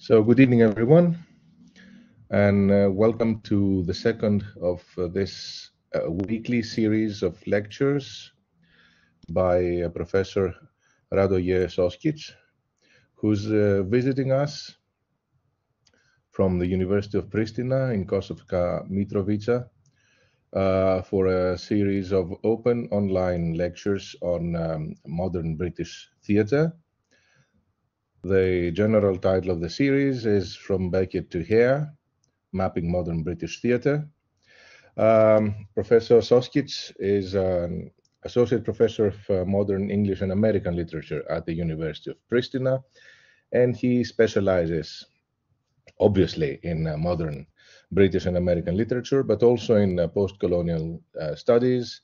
So good evening, everyone, and welcome to the second of this weekly series of lectures by Professor Radoje Šoškić, who's visiting us from the University of Priština in Kosovska Mitrovica for a series of open online lectures on modern British theatre. The general title of the series is From Beckett to Hare, Mapping Modern British Theatre. Professor Šoškić is an Associate Professor of Modern English and American Literature at the University of Priština, and he specializes, obviously, in modern British and American literature, but also in post-colonial studies,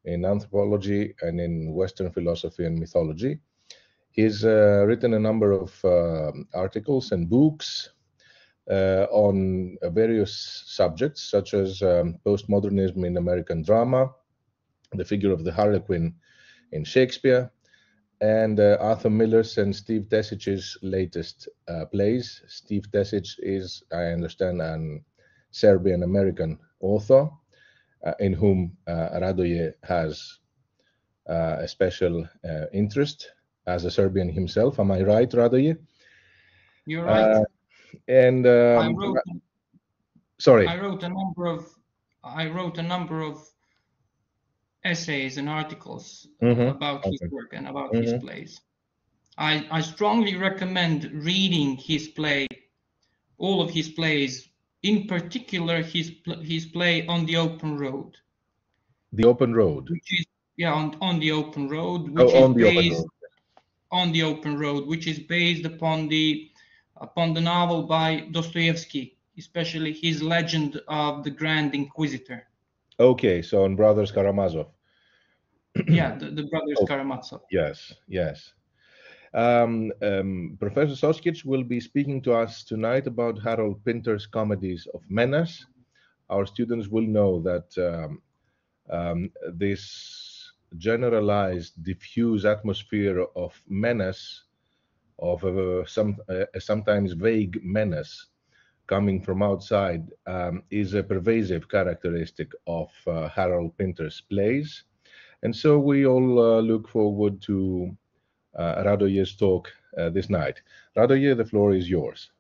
in anthropology, and in Western philosophy and mythology. He's written a number of articles and books on various subjects, such as postmodernism in American drama, the figure of the Harlequin in Shakespeare, and Arthur Miller's and Steve Tesić's latest plays. Steve Tesić is, I understand, an Serbian-American author in whom Radoje has a special interest as a Serbian himself. Am I right, Radoje? You're right. And I wrote a number of essays and articles about his work and about his plays. I strongly recommend reading his play, all of his plays, in particular his play On the Open Road. The Open Road. Which is on the Open Road, On the Open Road, which is based upon the novel by Dostoevsky, especially his Legend of the Grand Inquisitor. Okay, so on Brothers Karamazov. Yeah, the Brothers Karamazov. Yes, yes. Professor Šoškić will be speaking to us tonight about Harold Pinter's Comedies of Menace. Our students will know that this generalized, diffuse atmosphere of menace, of a sometimes vague menace coming from outside, is a pervasive characteristic of Harold Pinter's plays. And so we all look forward to Radoje's talk this night. Radoje, the floor is yours.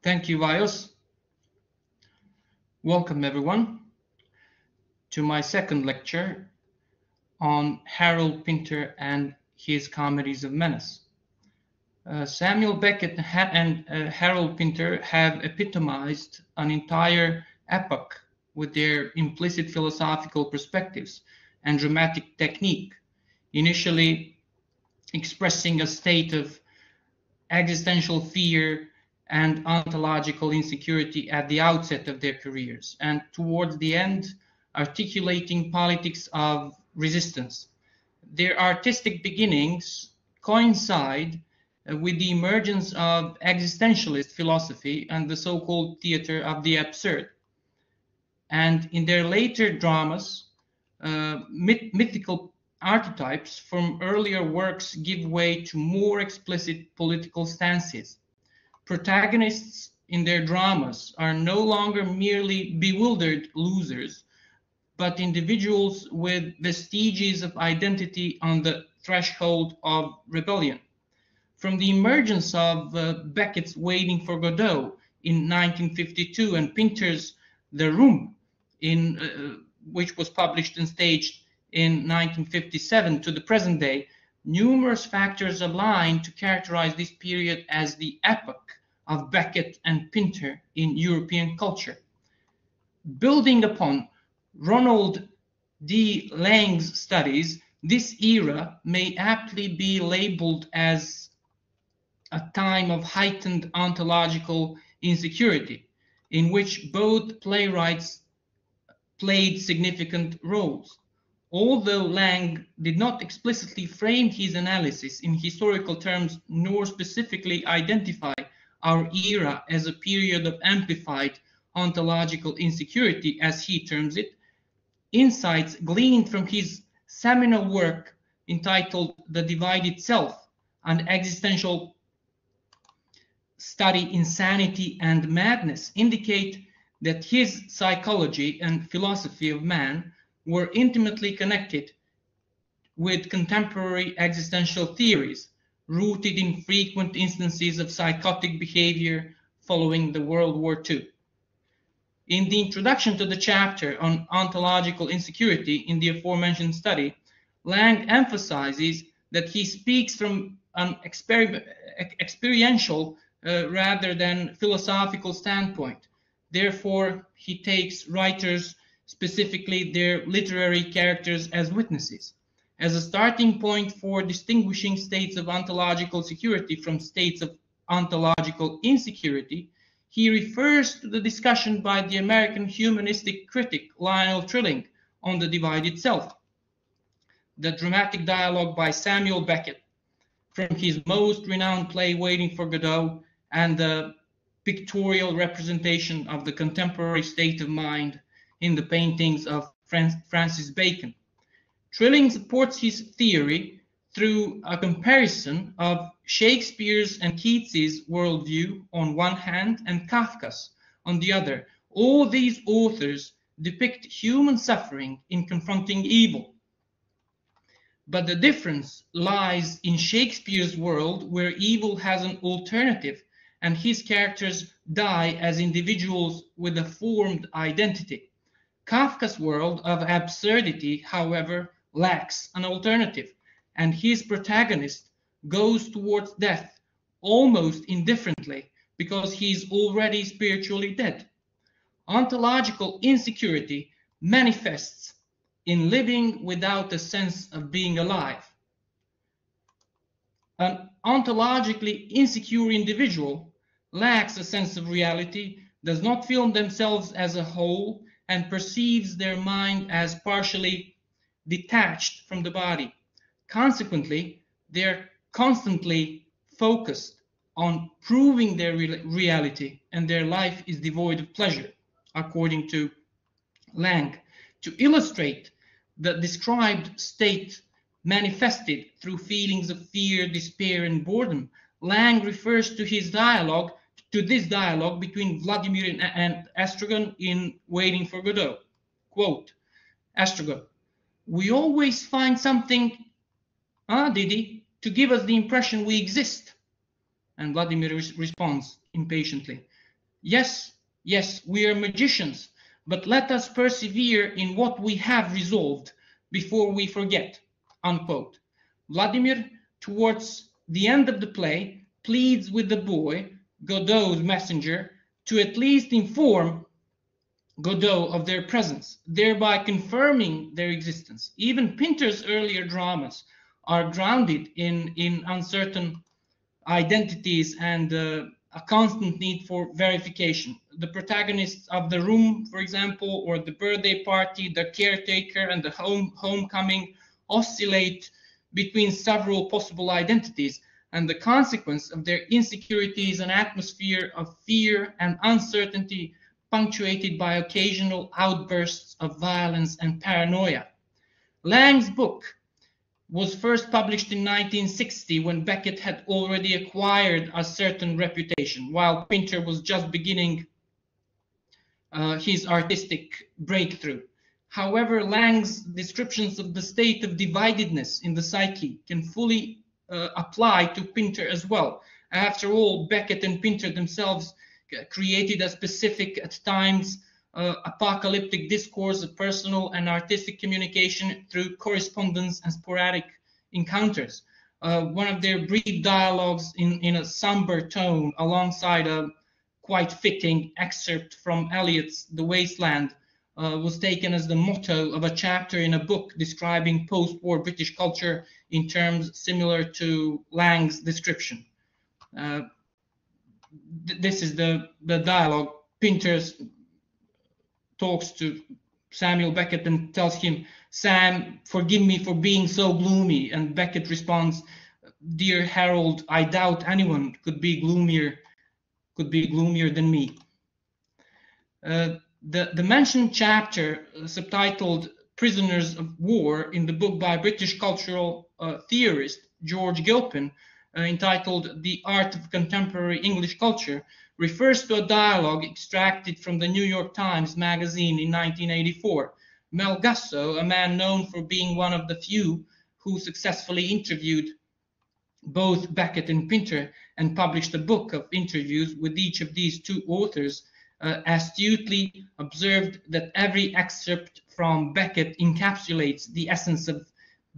Thank you, Vaios. Welcome, everyone, to my second lecture on Harold Pinter and his Comedies of Menace. Samuel Beckett and Harold Pinter have epitomized an entire epoch with their implicit philosophical perspectives and dramatic technique, initially expressing a state of existential fear and ontological insecurity at the outset of their careers, and towards the end, articulating politics of resistance. Their artistic beginnings coincide with the emergence of existentialist philosophy and the so-called theater of the absurd. And in their later dramas, mythical archetypes from earlier works give way to more explicit political stances. Protagonists in their dramas are no longer merely bewildered losers, but individuals with vestiges of identity on the threshold of rebellion. From the emergence of Beckett's Waiting for Godot in 1952 and Pinter's The Room, which was published and staged in 1957 to the present day, numerous factors align to characterize this period as the epoch of Beckett and Pinter in European culture. Building upon Ronald D. Lang's studies, this era may aptly be labeled as a time of heightened ontological insecurity, in which both playwrights played significant roles. Although Lang did not explicitly frame his analysis in historical terms, nor specifically identify our era as a period of amplified ontological insecurity, as he terms it, insights gleaned from his seminal work entitled The Divided Self, an existential study Insanity and Madness indicate that his psychology and philosophy of man were intimately connected with contemporary existential theories, rooted in frequent instances of psychotic behavior following the World War II. In the introduction to the chapter on ontological insecurity in the aforementioned study, Lang emphasizes that he speaks from an experiential rather than philosophical standpoint. Therefore, he takes writers, specifically their literary characters, as witnesses. As a starting point for distinguishing states of ontological security from states of ontological insecurity, he refers to the discussion by the American humanistic critic Lionel Trilling on the divided self, the dramatic dialogue by Samuel Beckett from his most renowned play Waiting for Godot, and the pictorial representation of the contemporary state of mind in the paintings of Francis Bacon. Trilling supports his theory through a comparison of Shakespeare's and Keats's worldview on one hand and Kafka's on the other. All these authors depict human suffering in confronting evil. But the difference lies in Shakespeare's world, where evil has an alternative and his characters die as individuals with a formed identity. Kafka's world of absurdity, however, lacks an alternative, and his protagonist goes towards death almost indifferently because he is already spiritually dead. Ontological insecurity manifests in living without a sense of being alive. An ontologically insecure individual lacks a sense of reality, does not feel themselves as a whole, and perceives their mind as partially detached from the body. Consequently, they're constantly focused on proving their reality, and their life is devoid of pleasure, according to Lang. To illustrate the described state manifested through feelings of fear, despair, and boredom, Lang refers to this dialogue between Vladimir and Estragon in Waiting for Godot. Quote, Estragon, we always find something, Didi, to give us the impression we exist. And Vladimir responds impatiently, yes, we are magicians, but let us persevere in what we have resolved before we forget, unquote. Vladimir, towards the end of the play, pleads with the boy, Godot's messenger, to at least inform Godot of their presence, thereby confirming their existence. Even Pinter's earlier dramas are grounded in uncertain identities and a constant need for verification. The protagonists of The Room, for example, or The Birthday Party, The Caretaker, and The Homecoming oscillate between several possible identities, and the consequence of their insecurity is an atmosphere of fear and uncertainty, punctuated by occasional outbursts of violence and paranoia. Lang's book was first published in 1960, when Beckett had already acquired a certain reputation, while Pinter was just beginning his artistic breakthrough. However, Lang's descriptions of the state of dividedness in the psyche can fully apply to Pinter as well. After all, Beckett and Pinter themselves created a specific, at times, apocalyptic discourse of personal and artistic communication through correspondence and sporadic encounters. One of their brief dialogues in a somber tone, alongside a quite fitting excerpt from Eliot's The Wasteland, was taken as the motto of a chapter in a book describing post-war British culture in terms similar to Lang's description. This is the dialogue. Pinter talks to Samuel Beckett and tells him, Sam, forgive me for being so gloomy. And Beckett responds, dear Harold, I doubt anyone could be gloomier than me. The mentioned chapter, subtitled Prisoners of War, in the book by British cultural theorist George Gilpin, entitled The Art of Contemporary English Culture, refers to a dialogue extracted from the New York Times magazine in 1984. Mel Gusso, a man known for being one of the few who successfully interviewed both Beckett and Pinter and published a book of interviews with each of these two authors, astutely observed that every excerpt from Beckett encapsulates the essence of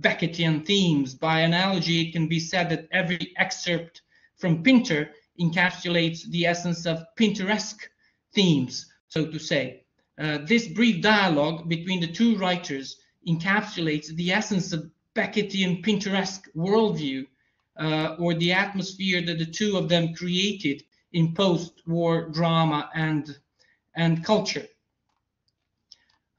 Beckettian themes. By analogy, it can be said that every excerpt from Pinter encapsulates the essence of Pinteresque themes, so to say. This brief dialogue between the two writers encapsulates the essence of Beckettian Pinteresque worldview, or the atmosphere that the two of them created in post-war drama and culture.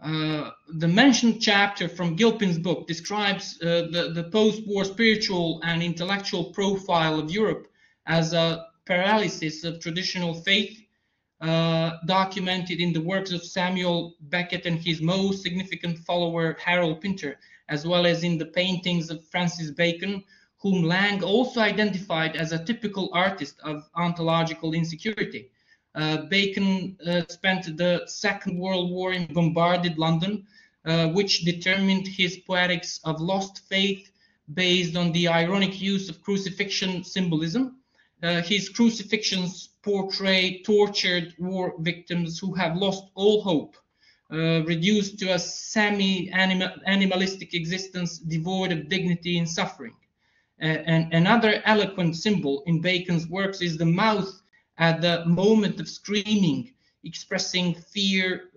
The mentioned chapter from Gilpin's book describes the post-war spiritual and intellectual profile of Europe as a paralysis of traditional faith, documented in the works of Samuel Beckett and his most significant follower, Hare Pinter, as well as in the paintings of Francis Bacon, whom Lang also identified as a typical artist of ontological insecurity. Bacon spent the Second World War in bombarded London, which determined his poetics of lost faith based on the ironic use of crucifixion symbolism. His crucifixions portray tortured war victims who have lost all hope, reduced to a semi-animalistic existence devoid of dignity and suffering. And another eloquent symbol in Bacon's works is the mouth at the moment of screaming, expressing fear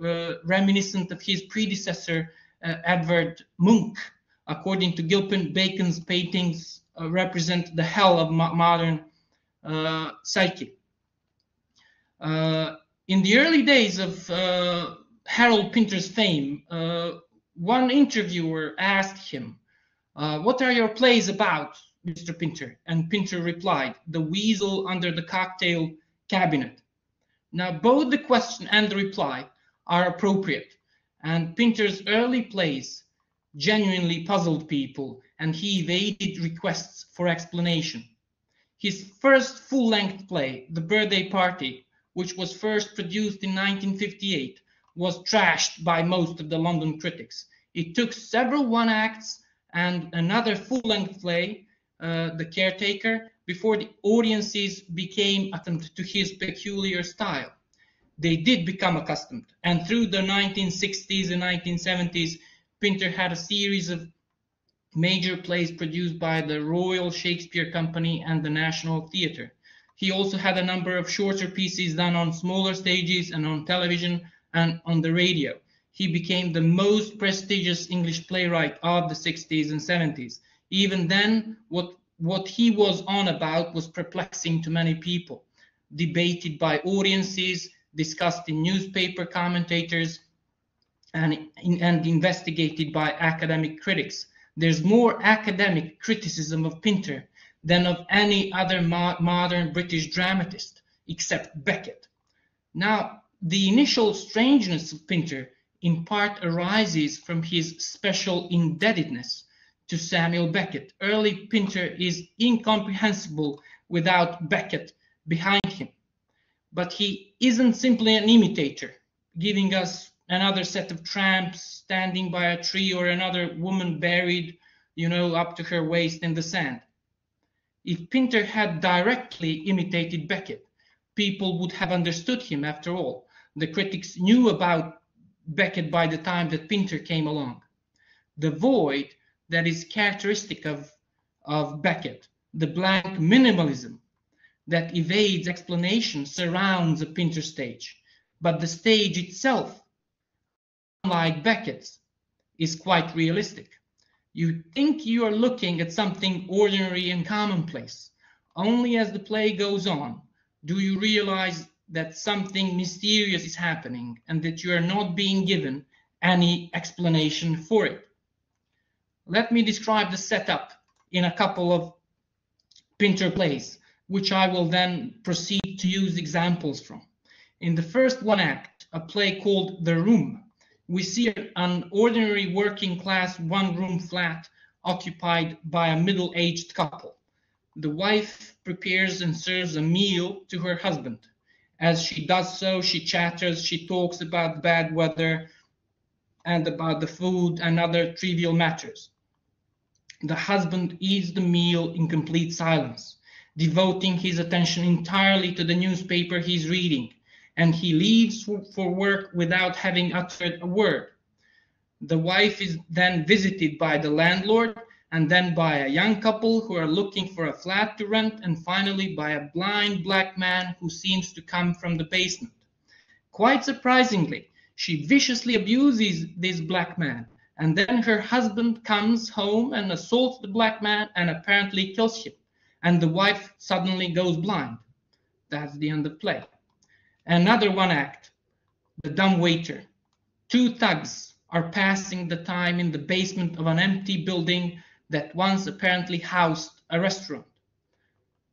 reminiscent of his predecessor, Edvard Munch. According to Gilpin, Bacon's paintings represent the hell of modern psyche. In the early days of Harold Pinter's fame, one interviewer asked him, "What are your plays about, Mr. Pinter?" And Pinter replied, "The weasel under the cocktail cabinet." Now, both the question and the reply are appropriate, and Pinter's early plays genuinely puzzled people, and he evaded requests for explanation. His first full-length play, The Birthday Party, which was first produced in 1958, was trashed by most of the London critics. It took several one-acts and another full-length play, The Caretaker, before the audiences became accustomed to his peculiar style. They did become accustomed, and through the 1960s and 1970s, Pinter had a series of major plays produced by the Royal Shakespeare Company and the National Theatre. He also had a number of shorter pieces done on smaller stages and on television and on the radio. He became the most prestigious English playwright of the 60s and 70s. Even then, what he was on about was perplexing to many people, debated by audiences, discussed in newspaper commentators, and investigated by academic critics. There's more academic criticism of Pinter than of any other modern British dramatist, except Beckett. Now, the initial strangeness of Pinter in part arises from his special indebtedness to Samuel Beckett. Early Pinter is incomprehensible without Beckett behind him. But he isn't simply an imitator, giving us another set of tramps standing by a tree or another woman buried, up to her waist in the sand. If Pinter had directly imitated Beckett, people would have understood him after all. The critics knew about Beckett by the time that Pinter came along. The void that is characteristic of Beckett, the blank minimalism that evades explanation, surrounds a Pinter stage. But the stage itself, unlike Beckett's, is quite realistic. You think you are looking at something ordinary and commonplace. Only as the play goes on do you realize that something mysterious is happening and that you are not being given any explanation for it. Let me describe the setup in a couple of Pinter plays, which I will then proceed to use examples from. In the first one act, a play called The Room, we see an ordinary working class one-room flat occupied by a middle-aged couple. The wife prepares and serves a meal to her husband. As she does so, she chatters, she talks about bad weather and about the food and other trivial matters. The husband eats the meal in complete silence, devoting his attention entirely to the newspaper he's reading, and he leaves for work without having uttered a word. The wife is then visited by the landlord, and then by a young couple who are looking for a flat to rent, and finally by a blind black man who seems to come from the basement. Quite surprisingly, she viciously abuses this black man, and then her husband comes home and assaults the black man and apparently kills him, and the wife suddenly goes blind. That's the end of play. Another one act, the dumb waiter. Two thugs are passing the time in the basement of an empty building that once apparently housed a restaurant.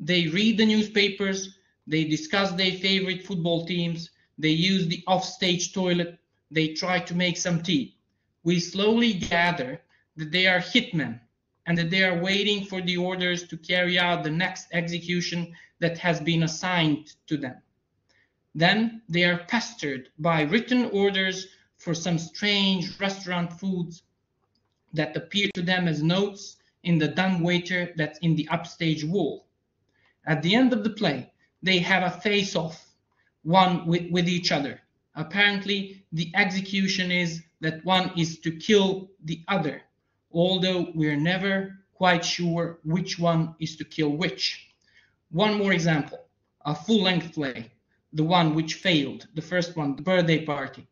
They read the newspapers, they discuss their favorite football teams, they use the offstage toilet, they try to make some tea. We slowly gather that they are hitmen and that they are waiting for the orders to carry out the next execution that has been assigned to them. Then they are pestered by written orders for some strange restaurant foods that appear to them as notes in the dumb waiter that's in the upstage wall. At the end of the play, they have a face-off, one with each other. Apparently, the execution is that one is to kill the other, although we're never quite sure which one is to kill which. One more example, a full-length play, the one which failed, the first one, The Birthday Party.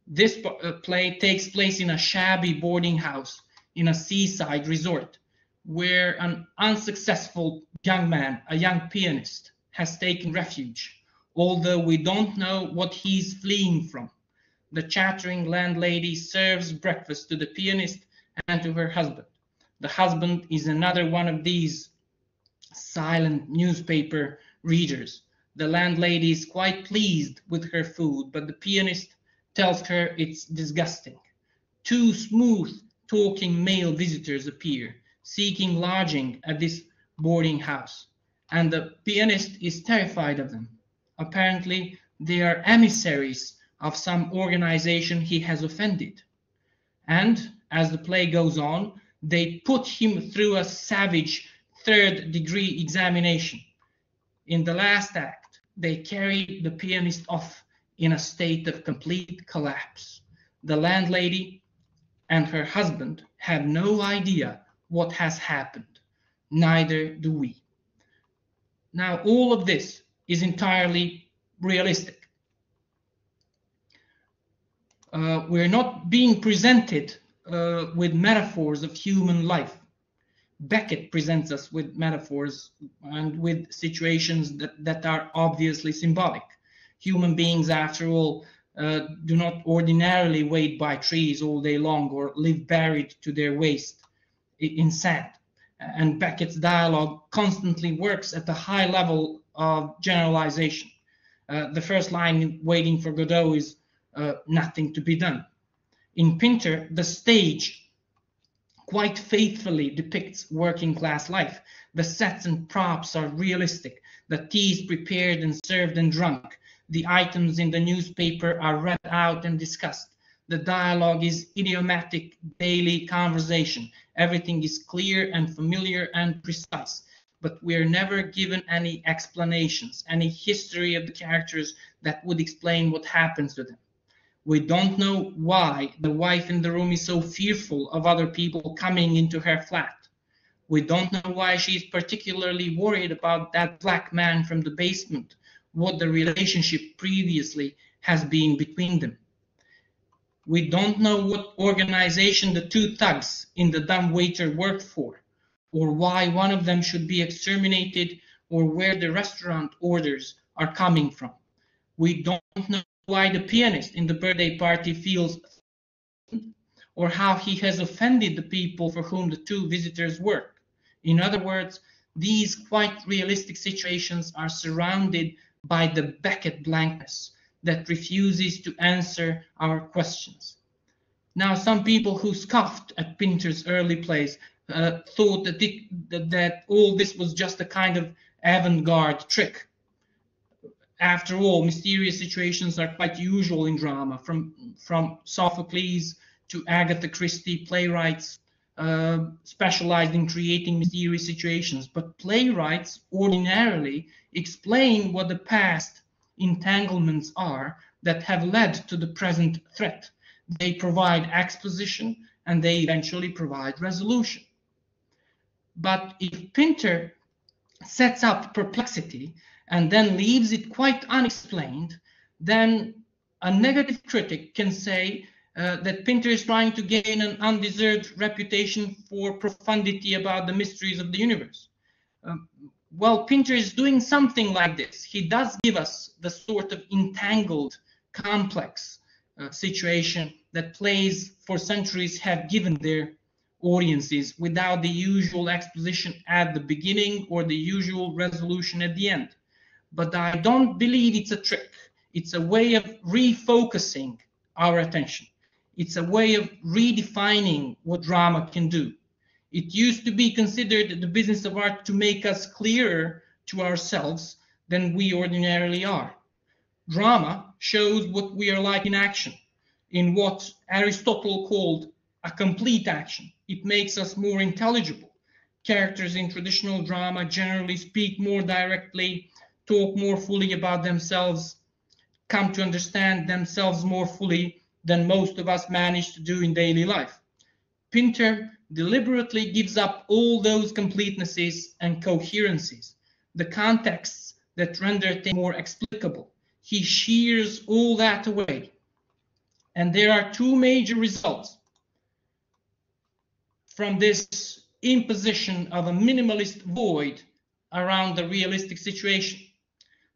This play takes place in a shabby boarding house in a seaside resort, where an unsuccessful young man, a young pianist, has taken refuge, although we don't know what he's fleeing from. The chattering landlady serves breakfast to the pianist and to her husband. The husband is another one of these silent newspaper readers. The landlady is quite pleased with her food, but the pianist tells her it's disgusting. Two smooth-talking male visitors appear, seeking lodging at this boarding house, and the pianist is terrified of them. Apparently, they are emissaries of some organization he has offended. And, as the play goes on, they put him through a savage third-degree examination. In the last act, they carry the pianist off in a state of complete collapse. The landlady and her husband have no idea what has happened. Neither do we. Now, all of this is entirely realistic. We're not being presented with metaphors of human life. Beckett presents us with metaphors and with situations that are obviously symbolic. Human beings, after all, do not ordinarily wait by trees all day long or live buried to their waist in sand. And Beckett's dialogue constantly works at a high level of generalization. The first line in Waiting for Godot is nothing to be done. In Pinter, the stage quite faithfully depicts working class life. The sets and props are realistic. The tea is prepared and served and drunk. The items in the newspaper are read out and discussed. The dialogue is idiomatic daily conversation. Everything is clear and familiar and precise. But we are never given any explanations, any history of the characters that would explain what happens to them. We don't know why the wife in the room is so fearful of other people coming into her flat. We don't know why she's particularly worried about that black man from the basement, what the relationship previously has been between them. We don't know what organization the two thugs in the dumb waiter worked for, or why one of them should be exterminated, or where the restaurant orders are coming from. We don't know why the pianist in the birthday party feels, or how he has offended the people for whom the two visitors work. In other words, these quite realistic situations are surrounded by the Beckett blankness that refuses to answer our questions. Now, some people who scoffed at Pinter's early plays thought that all this was just a kind of avant-garde trick. After all, mysterious situations are quite usual in drama, from Sophocles to Agatha Christie, playwrights specialized in creating mysterious situations. But playwrights ordinarily explain what the past entanglements are that have led to the present threat. They provide exposition and they eventually provide resolution. But if Pinter sets up perplexity and then leaves it quite unexplained, then a negative critic can say that Pinter is trying to gain an undeserved reputation for profundity about the mysteries of the universe. Well, Pinter is doing something like this. He does give us the sort of entangled, complex situation that plays for centuries have given their audiences without the usual exposition at the beginning or the usual resolution at the end. But I don't believe it's a trick. It's a way of refocusing our attention. It's a way of redefining what drama can do. It used to be considered the business of art to make us clearer to ourselves than we ordinarily are. Drama shows what we are like in action, in what Aristotle called a complete action. It makes us more intelligible. Characters in traditional drama generally speak more directly, talk more fully about themselves, come to understand themselves more fully than most of us manage to do in daily life. Pinter deliberately gives up all those completenesses and coherencies, the contexts that render things more explicable. He shears all that away. And there are two major results from this imposition of a minimalist void around the realistic situation.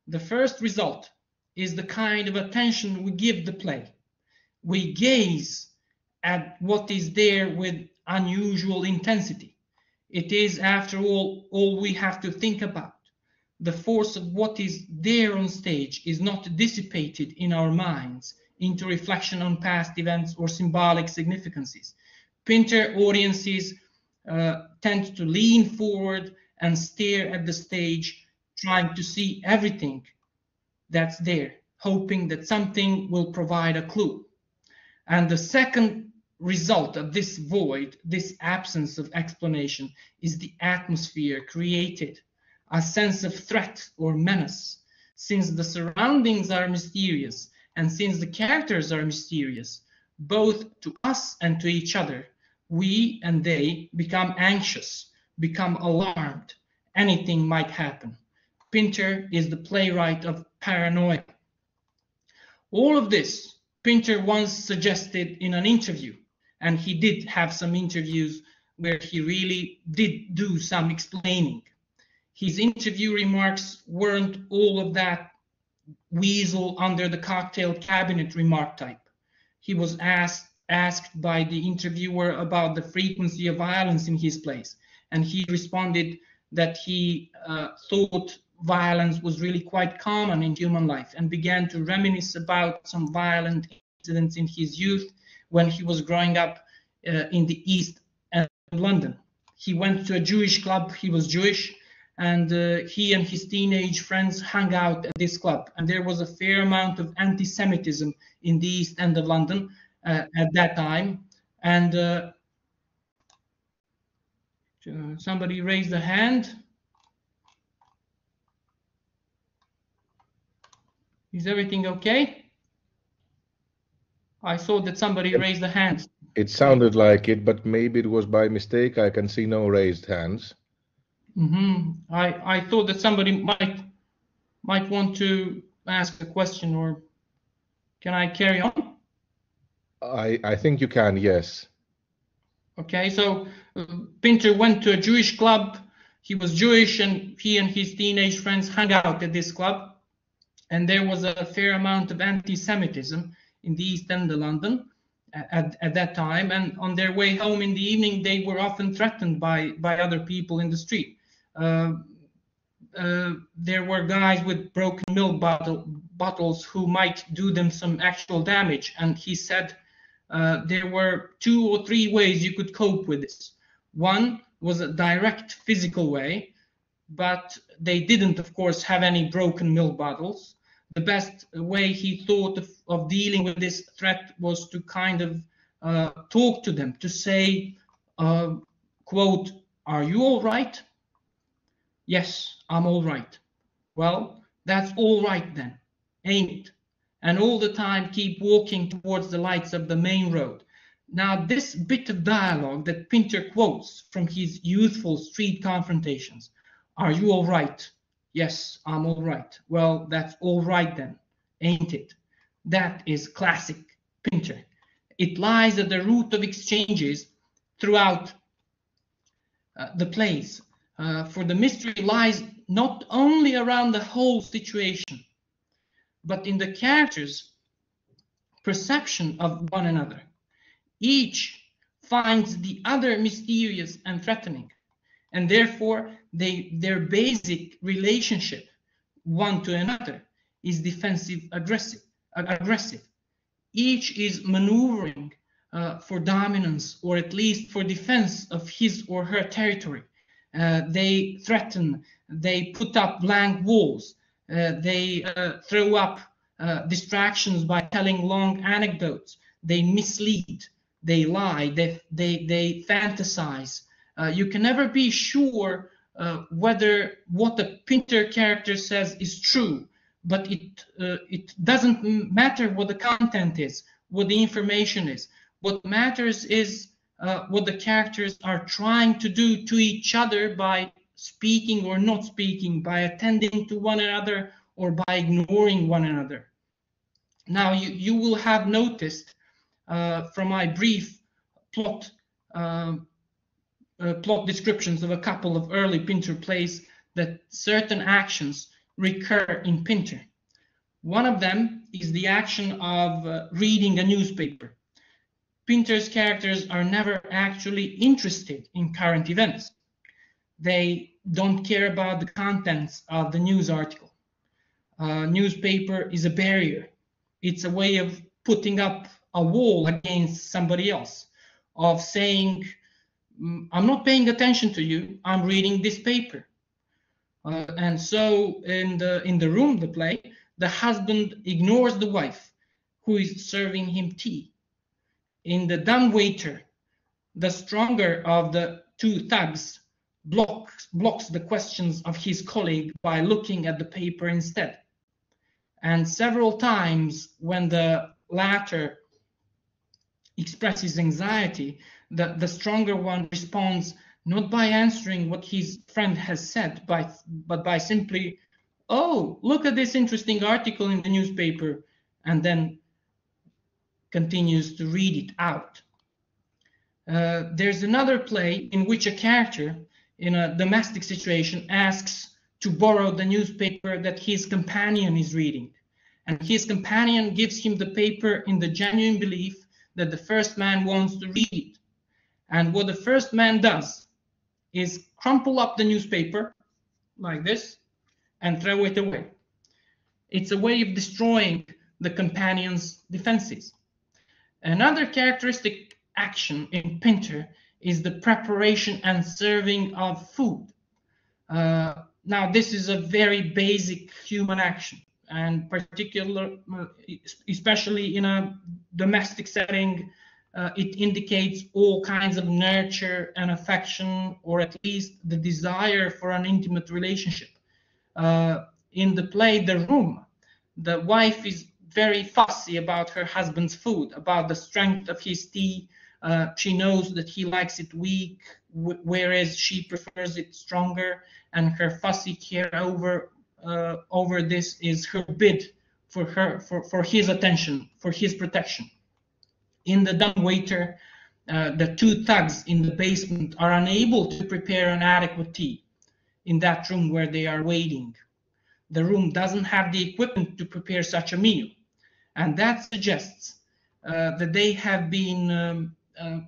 The first result is the kind of attention we give the play. We gaze at what is there with unusual intensity. It is, after all we have to think about. The force of what is there on stage is not dissipated in our minds into reflection on past events or symbolic significances. Pinter audiences tend to lean forward and stare at the stage, trying to see everything that's there, hoping that something will provide a clue. And the second result of this void, this absence of explanation, is the atmosphere created, a sense of threat or menace. Since the surroundings are mysterious and since the characters are mysterious, both to us and to each other, we and they become anxious, become alarmed. Anything might happen. Pinter is the playwright of paranoia. All of this Pinter once suggested in an interview, and he did have some interviews where he really did do some explaining. His interview remarks weren't all of that weasel under the cocktail cabinet remark type. He was asked by the interviewer about the frequency of violence in his plays, and he responded that he thought violence was really quite common in human life, and began to reminisce about some violent incidents in his youth when he was growing up in the East End of London. He went to a Jewish club, he was Jewish, and he and his teenage friends hung out at this club, and there was a fair amount of anti-Semitism in the East End of London at that time. And somebody raised a hand. Is everything okay? I saw that somebody raised a hand. It sounded like it, but maybe it was by mistake. I can see no raised hands. I thought that somebody might want to ask a question, or can I carry on? I think you can, yes. Okay, so Pinter went to a Jewish club. He was Jewish, and he and his teenage friends hung out at this club. And there was a fair amount of anti-Semitism in the East End of London at that time. And on their way home in the evening, they were often threatened by other people in the street. There were guys with broken milk bottles who might do them some actual damage. And he said there were 2 or 3 ways you could cope with this. One was a direct physical way, but they didn't, of course, have any broken milk bottles. The best way he thought of dealing with this threat was to kind of talk to them, to say, quote, "Are you all right?" "Yes, I'm all right." "Well, that's all right then, ain't it?" And all the time keep walking towards the lights of the main road. Now, this bit of dialogue that Pinter quotes from his youthful street confrontations, "Are you all right?" "Yes, I'm all right." "Well, that's all right then, ain't it?" That is classic Pinter. It lies at the root of exchanges throughout the plays. For the mystery lies not only around the whole situation, but in the characters' perception of one another. Each finds the other mysterious and threatening, and therefore their basic relationship one to another is defensive aggressive. Each is maneuvering for dominance, or at least for defense of his or her territory. They threaten, they put up blank walls, they throw up distractions by telling long anecdotes, they mislead, they lie, they fantasize. You can never be sure whether what the Pinter character says is true, but it doesn't matter what the content is, what the information is. What matters is what the characters are trying to do to each other by speaking or not speaking, by attending to one another or by ignoring one another. Now, you will have noticed from my brief plot descriptions of a couple of early Pinter plays that certain actions recur in Pinter. One of them is the action of reading a newspaper. Pinter's characters are never actually interested in current events. They don't care about the contents of the news article. Newspaper is a barrier. It's a way of putting up a wall against somebody else, of saying, I'm not paying attention to you, I'm reading this paper. And so in the room, the play, the husband ignores the wife who is serving him tea. In the dumbwaiter, the stronger of the two thugs blocks the questions of his colleague by looking at the paper instead. And several times when the latter expresses anxiety, the stronger one responds not by answering what his friend has said, but by simply, oh, look at this interesting article in the newspaper, and then continues to read it out. There's another play in which a character in a domestic situation asks to borrow the newspaper that his companion is reading. And his companion gives him the paper in the genuine belief that the first man wants to read it. And what the first man does is crumple up the newspaper like this and throw it away. It's a way of destroying the companion's defenses. Another characteristic action in Pinter is the preparation and serving of food. Now, this is a very basic human action, and especially in a domestic setting, it indicates all kinds of nurture and affection, or at least the desire for an intimate relationship. In the play The Room, the wife is very fussy about her husband's food, about the strength of his tea. She knows that he likes it weak, whereas she prefers it stronger, and her fussy care over this is her bid for his attention, for his protection. In the dumbwaiter, the two thugs in the basement are unable to prepare an adequate tea in that room where they are waiting. The room doesn't have the equipment to prepare such a meal, and that suggests that they have been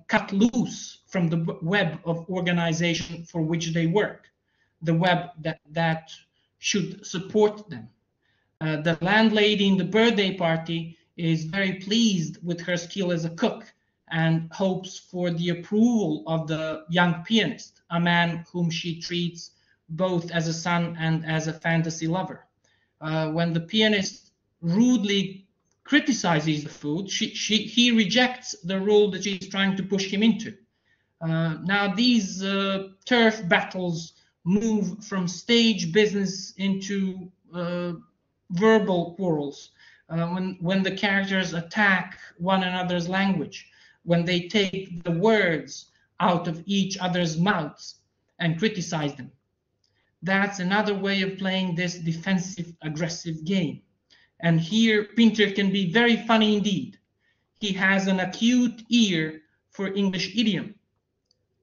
cut loose from the web of organization for which they work, the web that should support them. The landlady in the birthday party is very pleased with her skill as a cook and hopes for the approval of the young pianist, a man whom she treats both as a son and as a fantasy lover. When the pianist rudely criticizes the food, he rejects the role that she's trying to push him into. Now these turf battles move from stage business into verbal quarrels, when the characters attack one another's language, when they take the words out of each other's mouths and criticize them. That's another way of playing this defensive, aggressive game. And here Pinter can be very funny indeed. He has an acute ear for English idiom.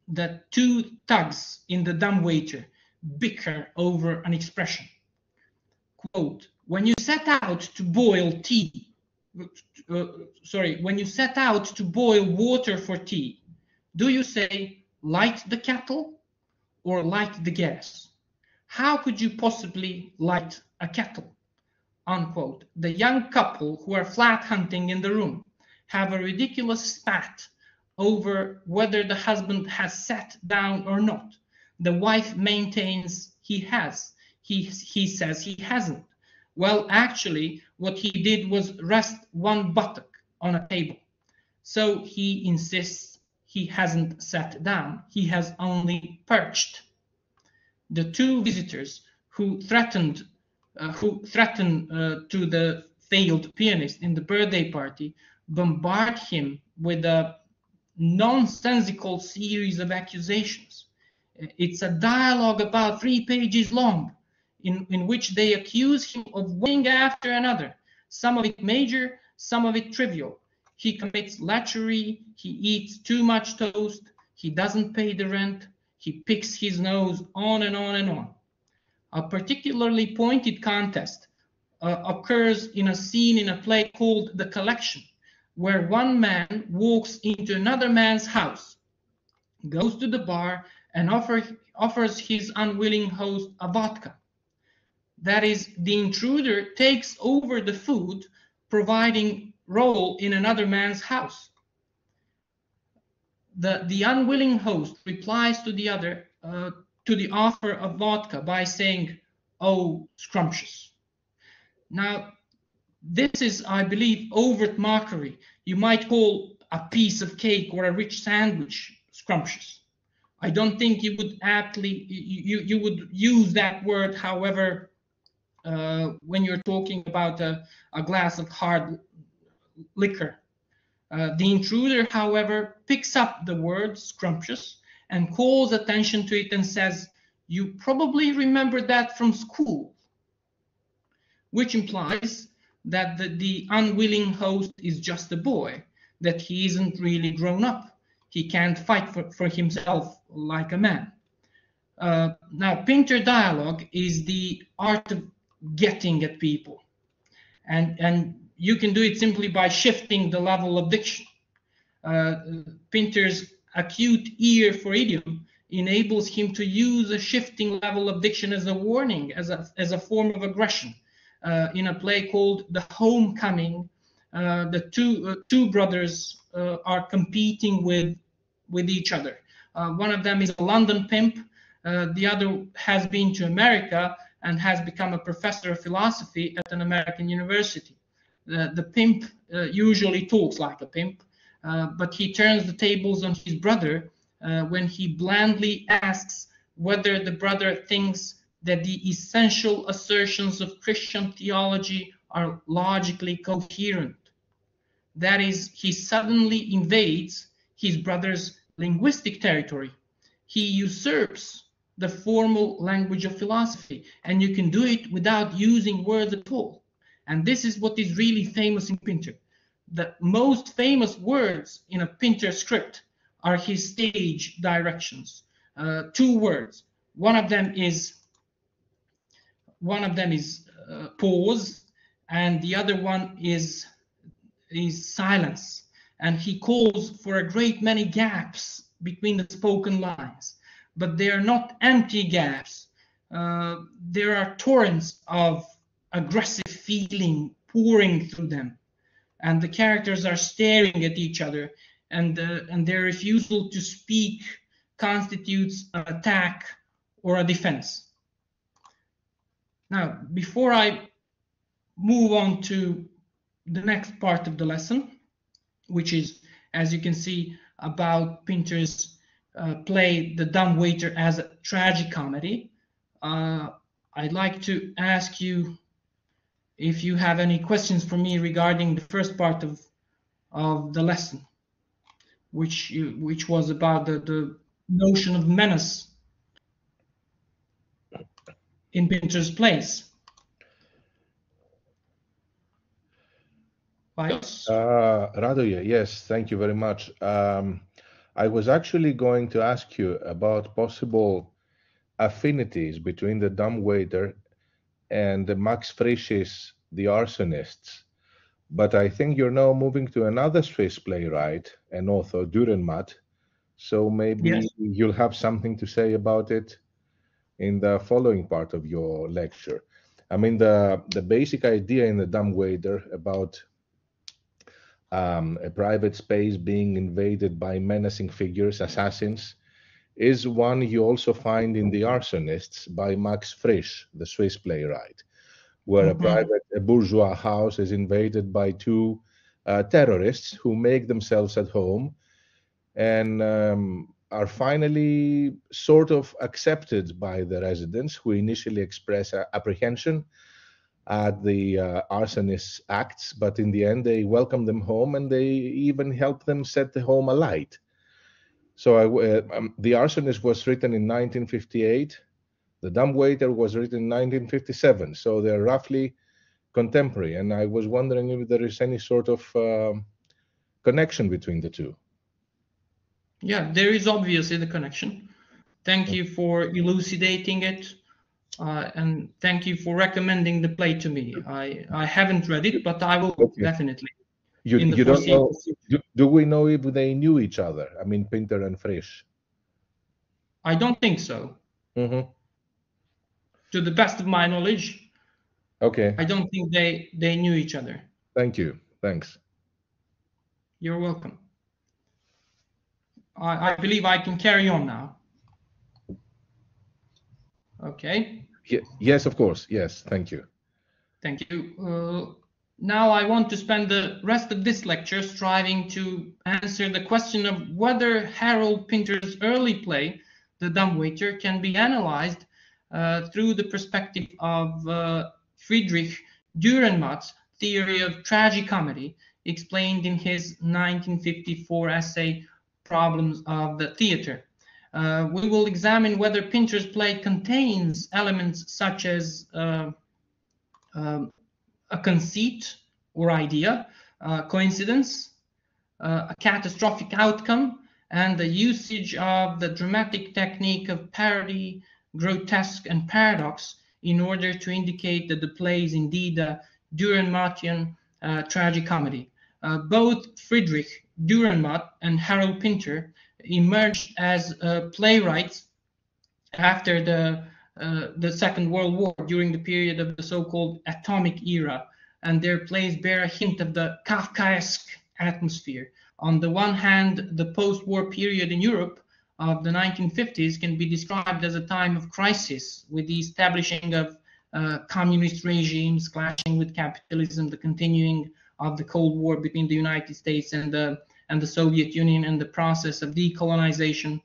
The two thugs in the dumbwaiter bicker over an expression. Quote, when you set out to boil water for tea, do you say light the kettle or light the gas? How could you possibly light a kettle? Unquote. The young couple who are flat hunting in the room have a ridiculous spat over whether the husband has sat down or not. The wife maintains he has. He says he hasn't. Well, actually, what he did was rest one buttock on a table. So he insists he hasn't sat down. He has only perched. The two visitors who threatened to the failed pianist in the birthday party bombard him with a nonsensical series of accusations. It's a dialogue about 3 pages long, in which they accuse him of one thing after another, some of it major, some of it trivial. He commits lechery, he eats too much toast, he doesn't pay the rent, he picks his nose, on and on and on. A particularly pointed contest occurs in a scene in a play called The Collection, where one man walks into another man's house, goes to the bar, and offers his unwilling host a vodka. That is, the intruder takes over the food, providing role in another man's house. The unwilling host replies to the other, to the offer of vodka by saying, "Oh, scrumptious." Now, this is, I believe, overt mockery. You might call a piece of cake or a rich sandwich scrumptious. I don't think you would you would use that word, however, when you're talking about a glass of hard liquor. The intruder, however, picks up the word scrumptious and calls attention to it and says, "You probably remember that from school," which implies that the unwilling host is just a boy, that he isn't really grown up. He can't fight for himself like a man. Now, Pinter dialogue is the art of getting at people. And you can do it simply by shifting the level of diction. Pinter's acute ear for idiom enables him to use a shifting level of diction as a warning, as a form of aggression. In a play called The Homecoming, the two brothers are competing with each other. One of them is a London pimp. The other has been to America and has become a professor of philosophy at an American university. The pimp usually talks like a pimp, but he turns the tables on his brother when he blandly asks whether the brother thinks that the essential assertions of Christian theology are logically coherent. That is, he suddenly invades his brother's linguistic territory. He usurps the formal language of philosophy, and you can do it without using words at all. And this is what is really famous in Pinter. The most famous words in a Pinter script are his stage directions. 2 words. One of them is pause, and the other one is silence. And he calls for a great many gaps between the spoken lines, but they are not empty gaps. There are torrents of aggressive feeling pouring through them, and the characters are staring at each other, and their refusal to speak constitutes an attack or a defense. Now, before I move on to the next part of the lesson, which is, as you can see, about Pinter's play The Dumb Waiter as a tragicomedy, I'd like to ask you if you have any questions for me regarding the first part of the lesson, which was about the notion of menace in Pinter's plays. Radoje, yes, thank you very much. I was actually going to ask you about possible affinities between the dumb waiter and Max Frisch's The Arsonists, but I think you're now moving to another Swiss playwright and author, Dürrenmatt, so maybe Yes. you'll have something to say about it in the following part of your lecture. I mean, the basic idea in The Dumb Waiter about a private space being invaded by menacing figures, assassins, is one you also find in The Arsonists by Max Frisch, the Swiss playwright, where a bourgeois house is invaded by two terrorists who make themselves at home and are finally sort of accepted by the residents, who initially express apprehension at the arsonist's acts, but in the end they welcome them home and they even help them set the home alight. So The Arsonist was written in 1958. The Dumb Waiter was written in 1957. So they're roughly contemporary. And I was wondering if there is any sort of connection between the two. Yeah, there is obviously the connection. Thank you for elucidating it. And thank you for recommending the play to me. I haven't read it, but I will definitely. You don't know? Do we know if they knew each other? I mean, Pinter and Frisch. I don't think so. Mm-hmm. To the best of my knowledge, okay. I don't think they knew each other. Thank you. Thanks. You're welcome. I believe I can carry on now. Okay. Yes, of course. Yes, thank you. Thank you. Now I want to spend the rest of this lecture striving to answer the question of whether Harold Pinter's early play, The Dumb Waiter, can be analyzed through the perspective of Friedrich Dürrenmatt's theory of tragicomedy, explained in his 1954 essay, Problems of the Theater. We will examine whether Pinter's play contains elements such as a conceit or idea, coincidence, a catastrophic outcome, and the usage of the dramatic technique of parody, grotesque, and paradox in order to indicate that the play is indeed a Dürrenmattian tragicomedy. Both Friedrich Dürrenmatt and Harold Pinter emerged as playwrights after the Second World War, during the period of the so-called atomic era, and their plays bear a hint of the Kafkaesque atmosphere. On the one hand, the post-war period in Europe of the 1950s can be described as a time of crisis, with the establishing of communist regimes clashing with capitalism, the continuing of the Cold War between the United States and the Soviet Union, and the process of decolonization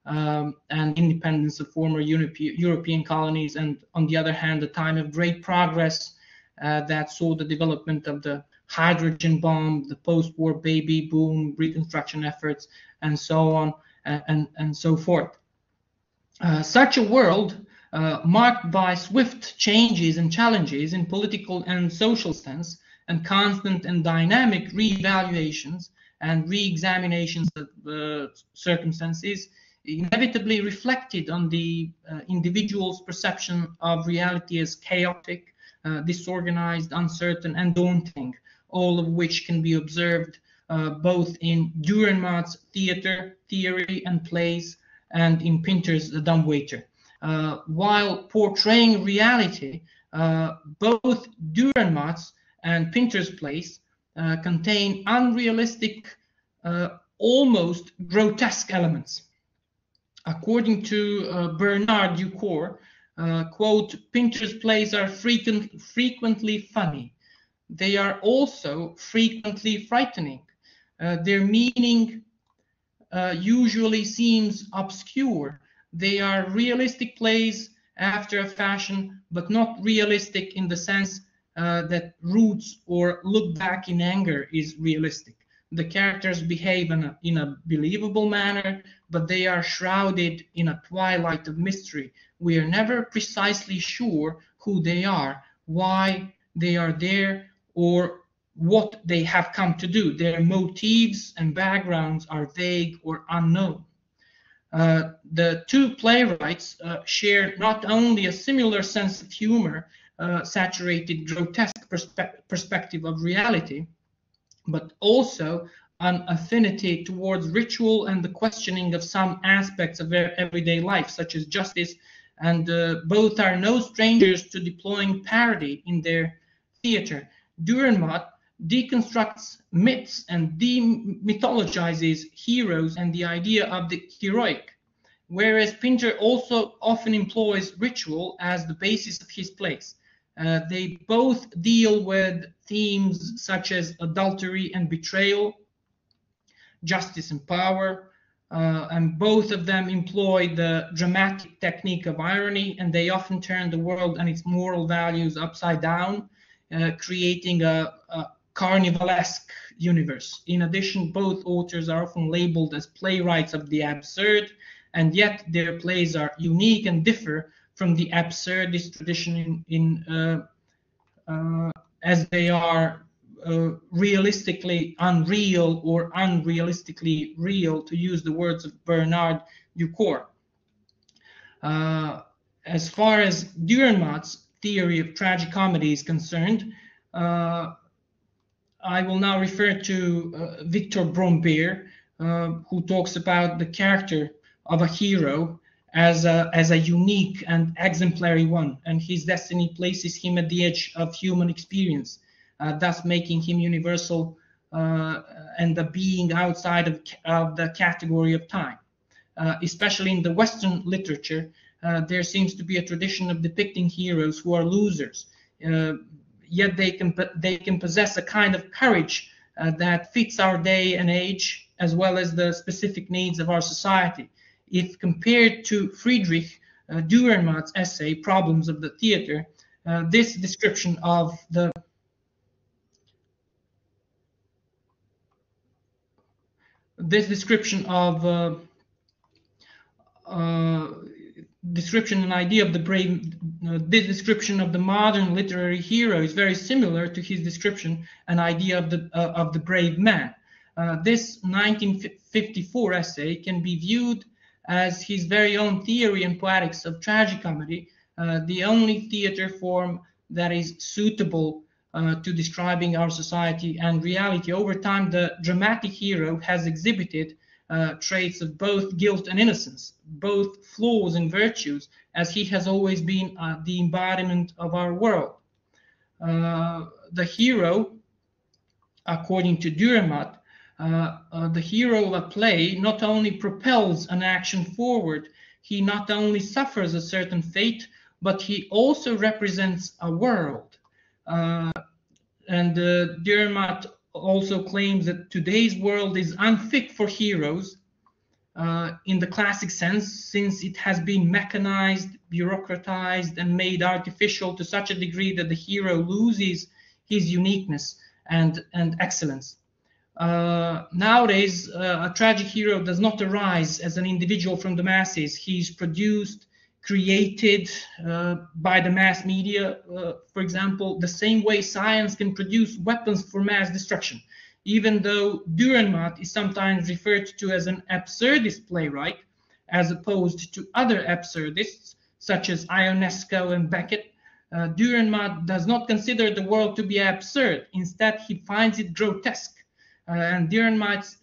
and independence of former European colonies, and on the other hand, a time of great progress that saw the development of the hydrogen bomb, the post-war baby boom, reconstruction efforts, and so on and so forth. Such a world, marked by swift changes and challenges in political and social sense, and constant and dynamic re-evaluations and re-examinations of circumstances, inevitably reflected on the individual's perception of reality as chaotic, disorganized, uncertain, and daunting, all of which can be observed both in Dürrenmatt's theory and plays and in Pinter's The Dumb Waiter. While portraying reality, both Dürrenmatt's and Pinter's plays contain unrealistic almost grotesque elements. According to Bernard Ducour, quote, Pinter's plays are frequently funny. They are also frequently frightening. Their meaning usually seems obscure. They are realistic plays after a fashion, but not realistic in the sense that roots or look back in anger is realistic. The characters behave in a believable manner, but they are shrouded in a twilight of mystery. We are never precisely sure who they are, why they are there, or what they have come to do. Their motives and backgrounds are vague or unknown. The two playwrights share not only a similar sense of humor, saturated grotesque perspective of reality, but also an affinity towards ritual and the questioning of some aspects of their everyday life, such as justice, and both are no strangers to deploying parody in their theater. Dürrenmatt deconstructs myths and demythologizes heroes and the idea of the heroic, whereas Pinter also often employs ritual as the basis of his plays. They both deal with themes such as adultery and betrayal, justice and power, and both of them employ the dramatic technique of irony, and they often turn the world and its moral values upside down, creating a carnivalesque universe. In addition, both authors are often labeled as playwrights of the absurd, and yet their plays are unique and differ from the absurdist tradition as they are realistically unreal or unrealistically real, to use the words of Bernard Ducour. As far as Dürrenmatt's theory of tragicomedy is concerned, I will now refer to Victor Brombeer, who talks about the character of a hero as a unique and exemplary one, and his destiny places him at the edge of human experience, thus making him universal and a being outside of the category of time. Especially in the Western literature, there seems to be a tradition of depicting heroes who are losers, yet they can possess a kind of courage that fits our day and age, as well as the specific needs of our society. If compared to Friedrich Dürrenmatt's essay, Problems of the Theater, this description of the modern literary hero is very similar to his description and idea of the brave man. This 1954 essay can be viewed as his very own theory and poetics of tragicomedy, the only theater form that is suitable to describing our society and reality. Over time, the dramatic hero has exhibited traits of both guilt and innocence, both flaws and virtues, as he has always been the embodiment of our world. The hero, according to Dürrenmatt, the hero of a play not only propels an action forward, he not only suffers a certain fate, but he also represents a world. And Dürrenmatt also claims that today's world is unfit for heroes in the classic sense, since it has been mechanized, bureaucratized, and made artificial to such a degree that the hero loses his uniqueness and excellence. Nowadays, a tragic hero does not arise as an individual from the masses. He's produced, created by the mass media, for example, the same way science can produce weapons for mass destruction. Even though Dürrenmatt is sometimes referred to as an absurdist playwright, as opposed to other absurdists, such as Ionesco and Beckett, Dürrenmatt does not consider the world to be absurd. Instead, he finds it grotesque. And Dürrenmatt's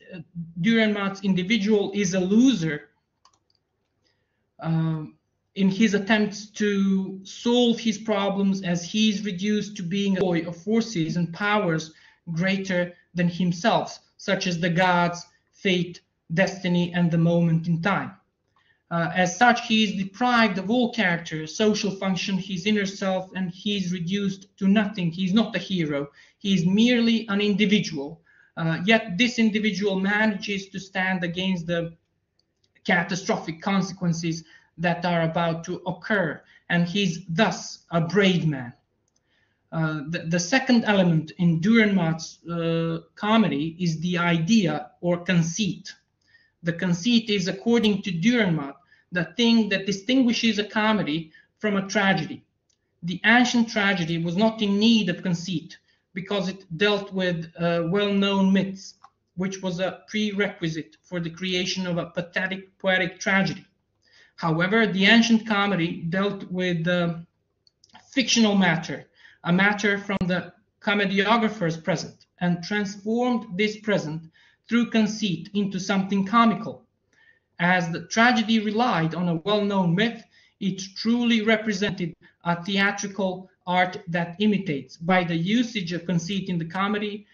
individual is a loser in his attempts to solve his problems, as he is reduced to being a boy of forces and powers greater than himself, such as the gods, fate, destiny, and the moment in time. As such, he is deprived of all character, social function, his inner self, and he is reduced to nothing. He is not a hero. He is merely an individual. Yet this individual manages to stand against the catastrophic consequences that are about to occur, and he's thus a brave man. The second element in Dürrenmatt's comedy is the idea or conceit. The conceit is, according to Dürrenmatt, the thing that distinguishes a comedy from a tragedy. The ancient tragedy was not in need of conceit because it dealt with well-known myths, which was a prerequisite for the creation of a pathetic poetic tragedy. However, the ancient comedy dealt with fictional matter, a matter from the comediographer's present, and transformed this present through conceit into something comical. As the tragedy relied on a well-known myth, it truly represented a theatrical art that imitates. By the usage of conceit in the comedy,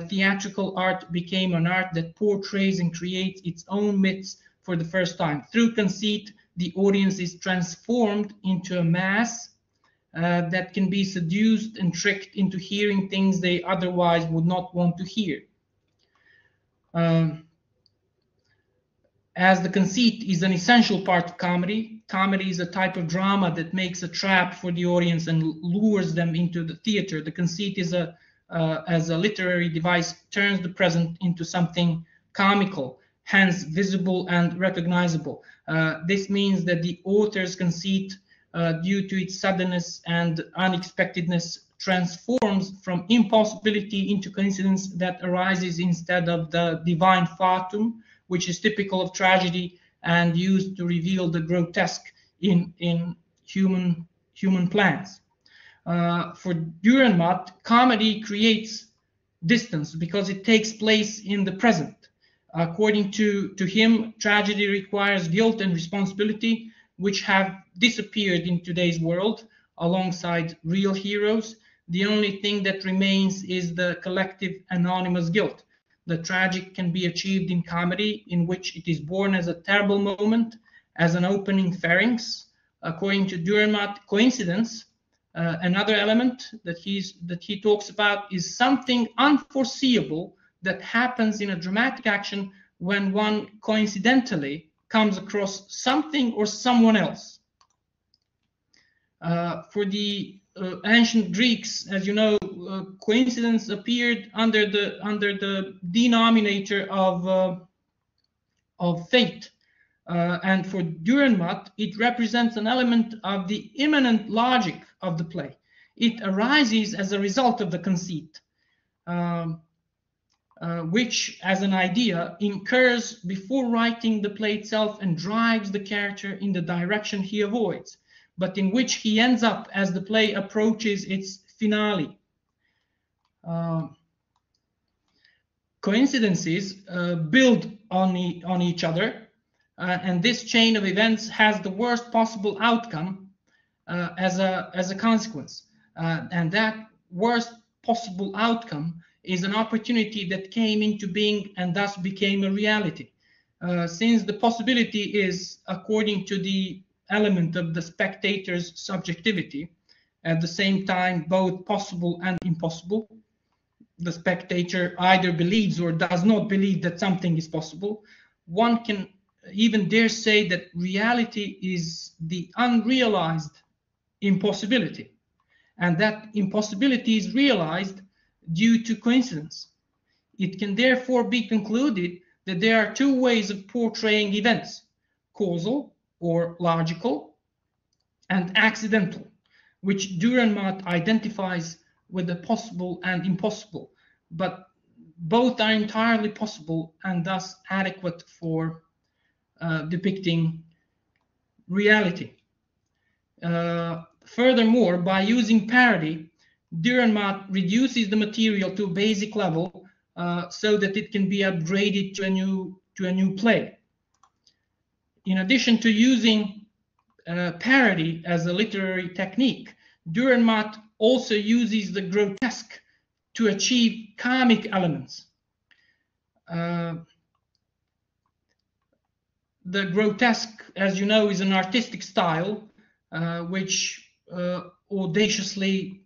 theatrical art became an art that portrays and creates its own myths for the first time. Through conceit, the audience is transformed into a mass that can be seduced and tricked into hearing things they otherwise would not want to hear. As the conceit is an essential part of comedy, comedy is a type of drama that makes a trap for the audience and lures them into the theater. The conceit is as a literary device, turns the present into something comical, hence visible and recognizable. This means that the author's conceit, due to its suddenness and unexpectedness, transforms from impossibility into coincidence that arises instead of the divine fatum, which is typical of tragedy and used to reveal the grotesque in human plans. For Dürrenmatt, comedy creates distance because it takes place in the present. According to him, tragedy requires guilt and responsibility, which have disappeared in today's world alongside real heroes. The only thing that remains is the collective anonymous guilt. The tragic can be achieved in comedy, in which it is born as a terrible moment, as an opening pharynx. According to Dürrenmatt, coincidence, another element that he talks about, is something unforeseeable that happens in a dramatic action when one coincidentally comes across something or someone else. For the ancient Greeks, as you know, coincidence appeared under the denominator of fate, and for Dürrenmatt, it represents an element of the immanent logic of the play. It arises as a result of the conceit, which, as an idea, incurs before writing the play itself and drives the character in the direction he avoids, but in which he ends up as the play approaches its finale. Coincidences build on each other, and this chain of events has the worst possible outcome as a consequence. And that worst possible outcome is an opportunity that came into being and thus became a reality. Since the possibility is, according to the element of the spectator's subjectivity, at the same time both possible and impossible, the spectator either believes or does not believe that something is possible. One can even dare say that reality is the unrealized impossibility, and that impossibility is realized due to coincidence. It can therefore be concluded that there are two ways of portraying events: causal or logical, and accidental, which Dürrenmatt identifies with the possible and impossible, but both are entirely possible and thus adequate for depicting reality. Furthermore, by using parody, Dürrenmatt reduces the material to a basic level so that it can be upgraded to a new play. In addition to using parody as a literary technique, Dürrenmatt also uses the grotesque to achieve comic elements. the grotesque, as you know, is an artistic style which audaciously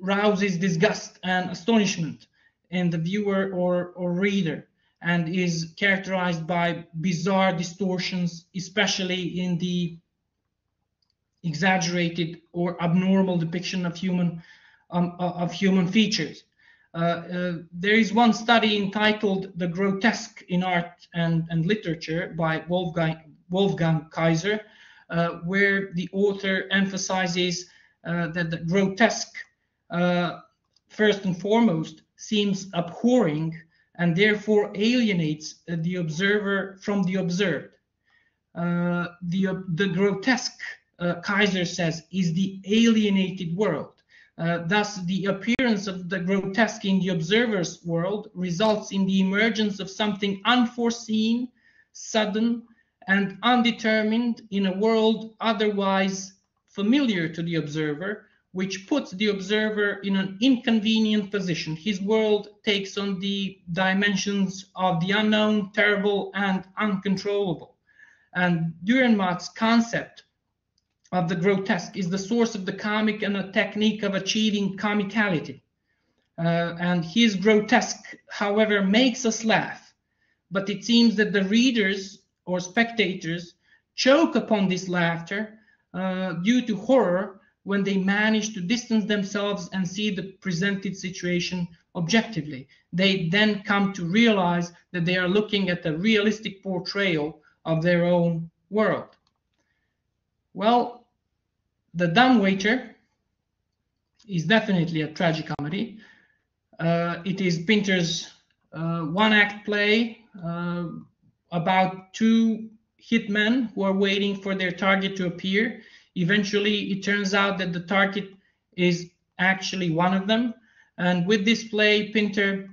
rouses disgust and astonishment in the viewer or reader, and is characterized by bizarre distortions, especially in the exaggerated or abnormal depiction of human features. There is one study entitled "The Grotesque in Art and Literature" by Wolfgang Kaiser, where the author emphasizes that the grotesque, first and foremost, seems abhorring and therefore alienates the observer from the observed. The grotesque, Kaiser says, is the alienated world. Thus, the appearance of the grotesque in the observer's world results in the emergence of something unforeseen, sudden, and undetermined in a world otherwise familiar to the observer, which puts the observer in an inconvenient position. His world takes on the dimensions of the unknown, terrible, and uncontrollable. And Dürrenmatt's concept of the grotesque is the source of the comic and a technique of achieving comicality. And his grotesque, however, makes us laugh, but it seems that the readers or spectators choke upon this laughter due to horror when they manage to distance themselves and see the presented situation objectively. They then come to realize that they are looking at a realistic portrayal of their own world. Well, The Dumbwaiter is definitely a tragicomedy. It is Pinter's one-act play about two hitmen who are waiting for their target to appear. Eventually, it turns out that the target is actually one of them. And with this play, Pinter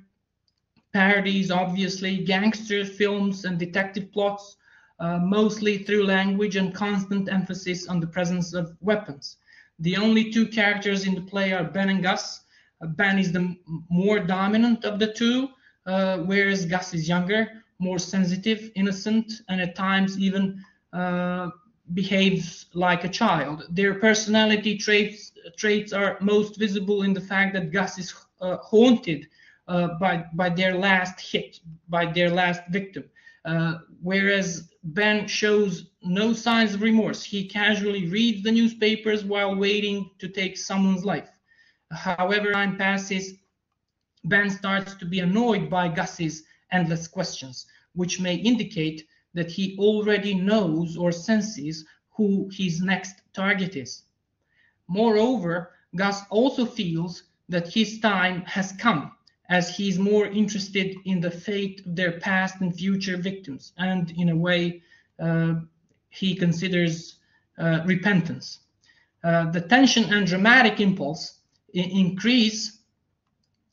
parodies, obviously, gangster films and detective plots, mostly through language and constant emphasis on the presence of weapons. The only two characters in the play are Ben and Gus. Ben is the more dominant of the two, whereas Gus is younger, more sensitive, innocent, and at times even behaves like a child. Their personality traits are most visible in the fact that Gus is haunted by their last hit, by their last victim, whereas Ben shows no signs of remorse. He casually reads the newspapers while waiting to take someone's life. However, time passes, Ben starts to be annoyed by Gus's endless questions, which may indicate that he already knows or senses who his next target is. Moreover, Gus also feels that his time has come, as he is more interested in the fate of their past and future victims, and in a way he considers repentance. The tension and dramatic impulse increase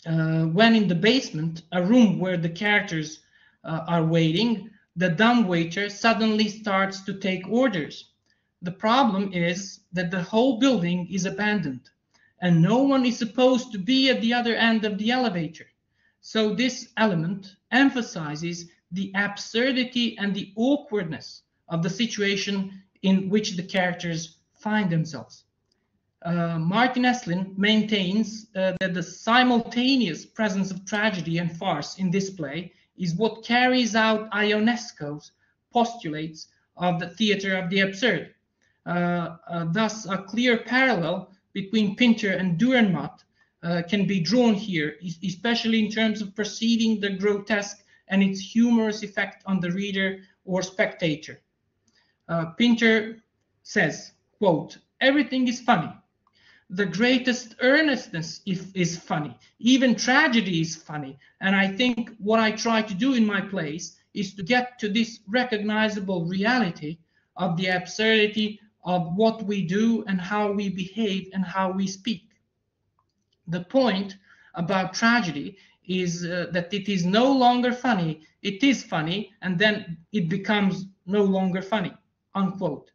when in the basement, a room where the characters are waiting, the dumbwaiter suddenly starts to take orders. The problem is that the whole building is abandoned, and no one is supposed to be at the other end of the elevator. So this element emphasizes the absurdity and the awkwardness of the situation in which the characters find themselves. Martin Esslin maintains that the simultaneous presence of tragedy and farce in this play is what carries out Ionesco's postulates of the theater of the absurd. Thus, a clear parallel between Pinter and Dürrenmatt can be drawn here, especially in terms of perceiving the grotesque and its humorous effect on the reader or spectator. Pinter says, quote, "Everything is funny. The greatest earnestness is funny. Even tragedy is funny. And I think what I try to do in my plays is to get to this recognizable reality of the absurdity of what we do and how we behave and how we speak. The point about tragedy is that it is no longer funny. It is funny, and then it becomes no longer funny," unquote.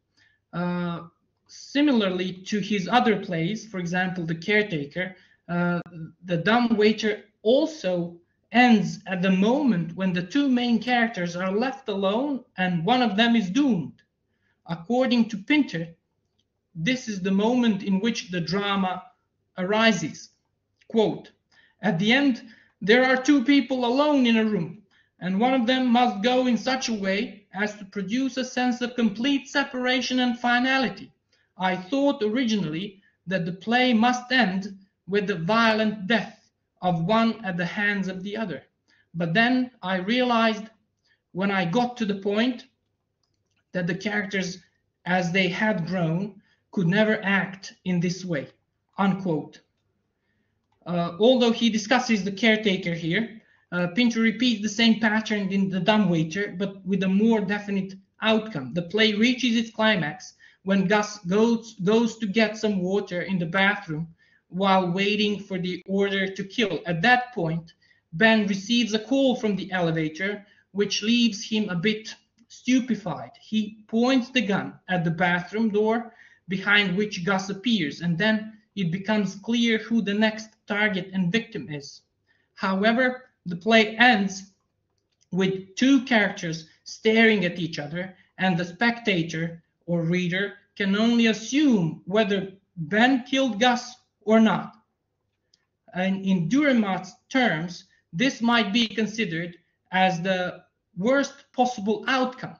Similarly to his other plays, for example, The Caretaker, the dumbwaiter also ends at the moment when the two main characters are left alone and one of them is doomed. According to Pinter, this is the moment in which the drama arises. Quote, "At the end, there are two people alone in a room, and one of them must go in such a way as to produce a sense of complete separation and finality. I thought originally that the play must end with the violent death of one at the hands of the other. But then I realized when I got to the point that the characters, as they had grown, could never act in this way." Unquote. Although he discusses the caretaker here, Pinter repeats the same pattern in The Dumbwaiter, but with a more definite outcome. The play reaches its climax when Gus goes to get some water in the bathroom while waiting for the order to kill. At that point, Ben receives a call from the elevator, which leaves him a bit stupefied. He points the gun at the bathroom door behind which Gus appears, and then it becomes clear who the next target and victim is. However, the play ends with two characters staring at each other, and the spectator or reader can only assume whether Ben killed Gus or not. And in Dürrenmatt's terms, this might be considered as the worst possible outcome,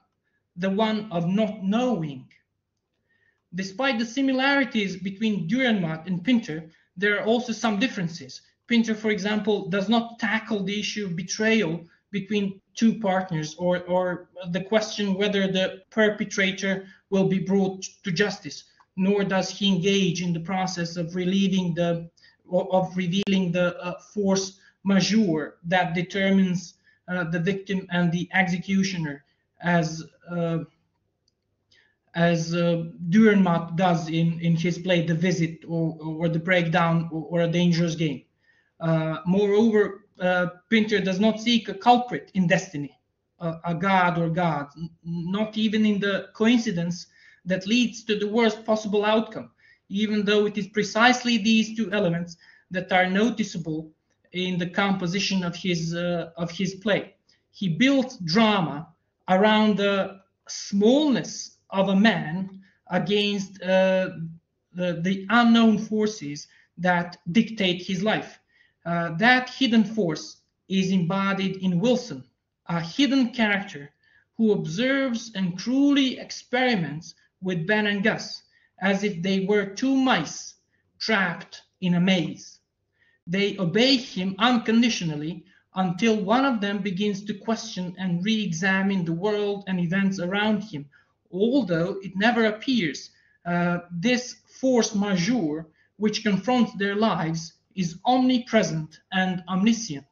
the one of not knowing. Despite the similarities between Dürrenmatt and Pinter, there are also some differences. Pinter, for example, does not tackle the issue of betrayal between two partners or the question whether the perpetrator will be brought to justice, nor does he engage in the process of revealing the force majeure that determines the victim and the executioner, as Dürrenmatt does in his play The Visit or The Breakdown or A Dangerous Game. Moreover, Pinter does not seek a culprit in destiny, a god or gods, not even in the coincidence that leads to the worst possible outcome, even though it is precisely these two elements that are noticeable in the composition of his play. He built drama around the smallness of a man against the unknown forces that dictate his life. That hidden force is embodied in Wilson, a hidden character who observes and cruelly experiments with Ben and Gus as if they were two mice trapped in a maze. They obey him unconditionally until one of them begins to question and re-examine the world and events around him, although it never appears. This force majeure, which confronts their lives, is omnipresent and omniscient.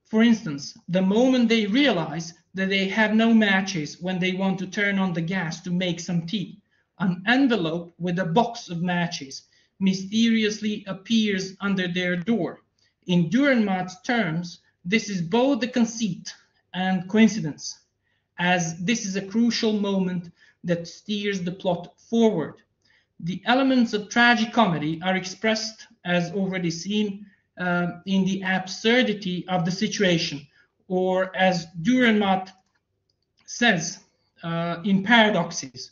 For instance, the moment they realize that they have no matches when they want to turn on the gas to make some tea, an envelope with a box of matches mysteriously appears under their door. In Dürrenmatt's terms, this is both the conceit and coincidence, as this is a crucial moment that steers the plot forward. The elements of tragicomedy are expressed, as already seen, in the absurdity of the situation, or as Dürrenmatt says, in paradoxes.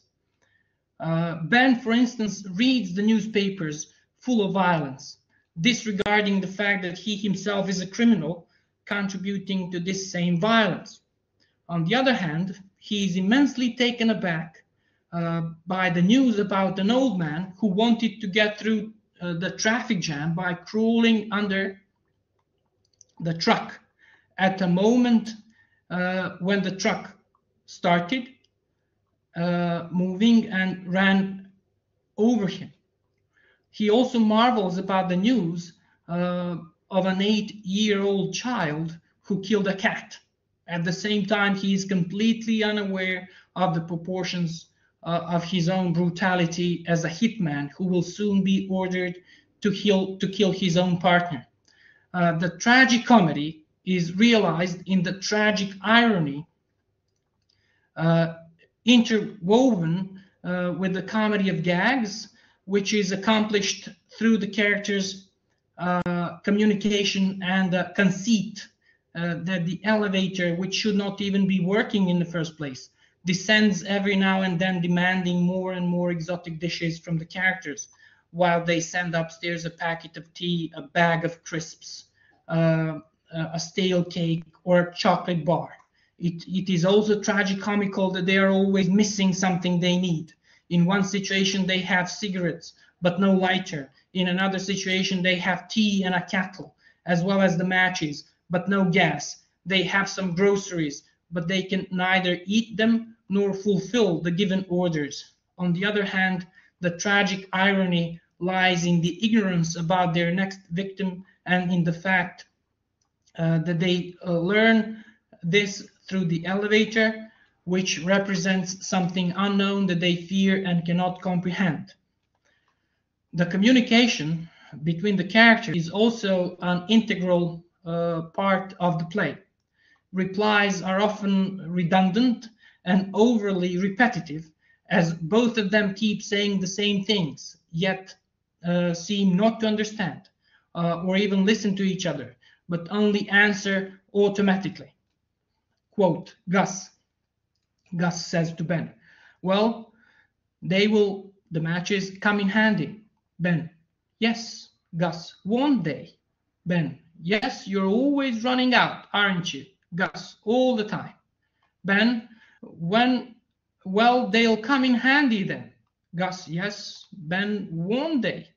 Ben, for instance, reads the newspapers full of violence, disregarding the fact that he himself is a criminal contributing to this same violence. On the other hand, he is immensely taken aback by the news about an old man who wanted to get through the traffic jam by crawling under the truck at a moment when the truck started moving and ran over him. He also marvels about the news of an 8-year-old child who killed a cat. At the same time, he is completely unaware of the proportions of his own brutality as a hitman who will soon be ordered to kill his own partner. The tragicomedy is realized in the tragic irony interwoven with the comedy of gags, which is accomplished through the characters communication and conceit that the elevator, which should not even be working in the first place, descends every now and then, demanding more and more exotic dishes from the characters, while they send upstairs a packet of tea, a bag of crisps, a stale cake, or a chocolate bar. It is also tragicomical that they are always missing something they need. In one situation, they have cigarettes, but no lighter. In another situation, they have tea and a kettle, as well as the matches, but no gas. They have some groceries, but they can neither eat them nor fulfill the given orders. On the other hand, the tragic irony lies in the ignorance about their next victim and in the fact that they learn this through the elevator, which represents something unknown that they fear and cannot comprehend. The communication between the characters is also an integral part of the play. Replies are often redundant and overly repetitive, as both of them keep saying the same things, yet seem not to understand or even listen to each other, but only answer automatically. Quote, Gus says to Ben, well, the matches come in handy. Ben, yes. Gus, won't they? Ben, yes, you're always running out, aren't you? Gus, all the time. Ben, well, they'll come in handy then. Gus, yes. Ben, won't they?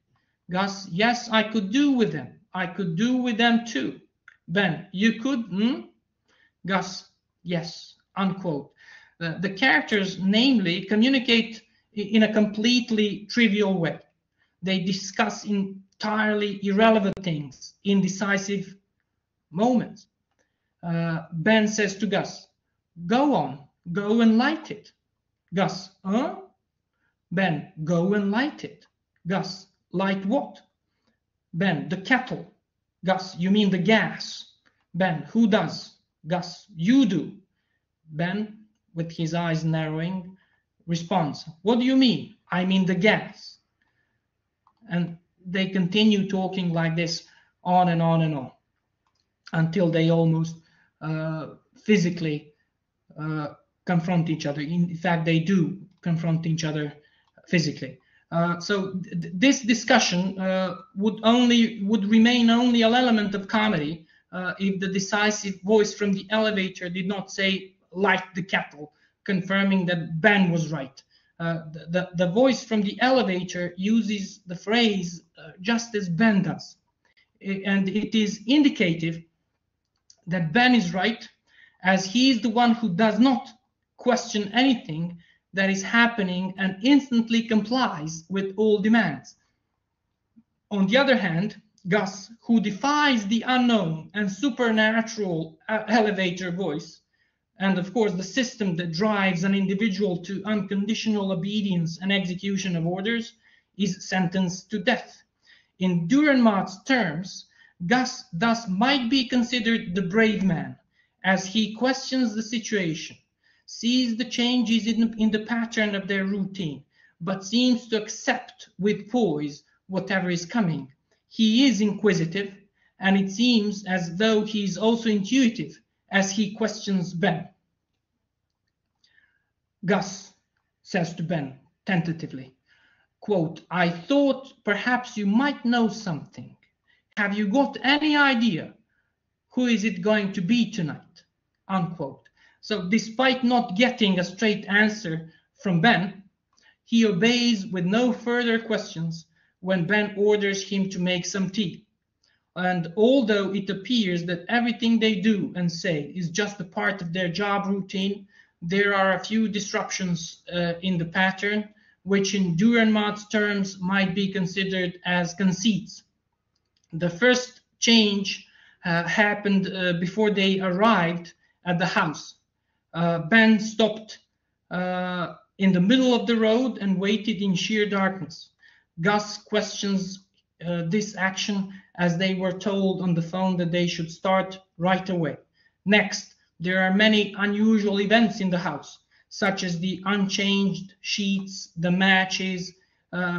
Gus, yes, I could do with them. I could do with them too. Ben, you could, Gus, yes, unquote. The characters, namely, communicate in a completely trivial way. They discuss entirely irrelevant things in decisive moments. Ben says to Gus, go on, go and light it. Gus, huh? Ben, go and light it. Gus, light what? Ben, the kettle. Gus, you mean the gas. Ben, who does? Gus, you do. Ben, with his eyes narrowing, responds, what do you mean? I mean the gas. And they continue talking like this on and on and on until they almost physically confront each other. In fact, they do confront each other physically. So this discussion would remain only an element of comedy if the decisive voice from the elevator did not say, light the kettle, confirming that Ben was right. The voice from the elevator uses the phrase just as Ben does. And it is indicative that Ben is right, as he is the one who does not question anything that is happening and instantly complies with all demands. On the other hand, Gus, who defies the unknown and supernatural elevator voice, and of course the system that drives an individual to unconditional obedience and execution of orders, is sentenced to death. In Dürrenmatt's terms, Gus thus might be considered the brave man, as he questions the situation, sees the changes in the pattern of their routine, but seems to accept with poise whatever is coming. He is inquisitive, and it seems as though he is also intuitive as he questions Ben. Gus says to Ben tentatively, quote, I thought perhaps you might know something. Have you got any idea who is it going to be tonight? Unquote. So despite not getting a straight answer from Ben, he obeys with no further questions when Ben orders him to make some tea. And although it appears that everything they do and say is just a part of their job routine, there are a few disruptions in the pattern, which in Dürrenmatt's terms might be considered as conceits. The first change happened before they arrived at the house. Ben stopped in the middle of the road and waited in sheer darkness. Gus questions this action as they were told on the phone that they should start right away. Next, there are many unusual events in the house, such as the unchanged sheets, the matches,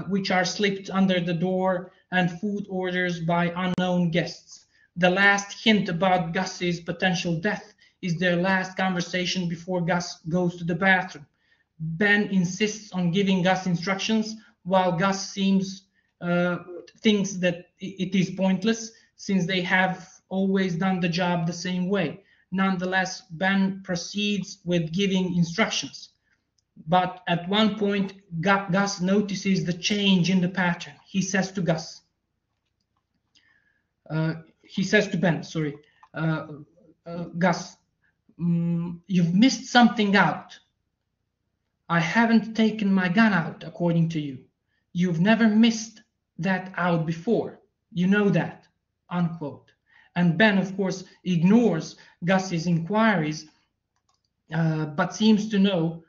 which are slipped under the door, and food orders by unknown guests. The last hint about Gus's potential death is their last conversation before Gus goes to the bathroom. Ben insists on giving Gus instructions, while Gus thinks that it is pointless, since they have always done the job the same way. Nonetheless, Ben proceeds with giving instructions. But at one point, Gus notices the change in the pattern. He says to Ben, sorry, Gus, you've missed something out. I haven't taken my gun out, according to you. You've never missed that out before. You know that, unquote. And Ben, of course, ignores Gus's inquiries, but seems to know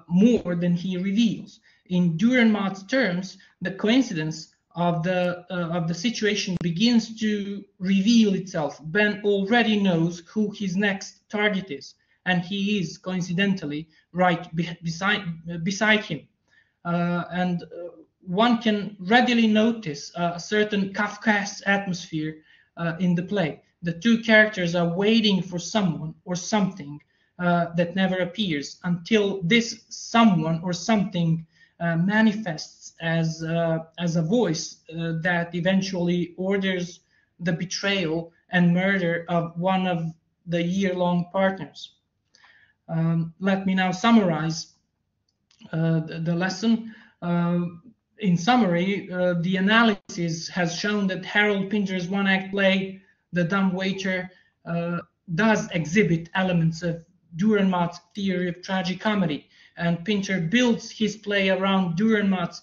more than he reveals. In Dürrenmatt's terms, the coincidence of the situation begins to reveal itself. Ben already knows who his next target is, and he is coincidentally right beside him. And one can readily notice a certain Kafkaesque atmosphere in the play. The two characters are waiting for someone or something that never appears until this someone or something manifests as a voice that eventually orders the betrayal and murder of one of the year-long partners. Let me now summarize the lesson. In summary, the analysis has shown that Harold Pinter's one-act play, The Dumb Waiter, does exhibit elements of Dürrenmatt's theory of tragicomedy, and Pinter builds his play around Dürrenmatt's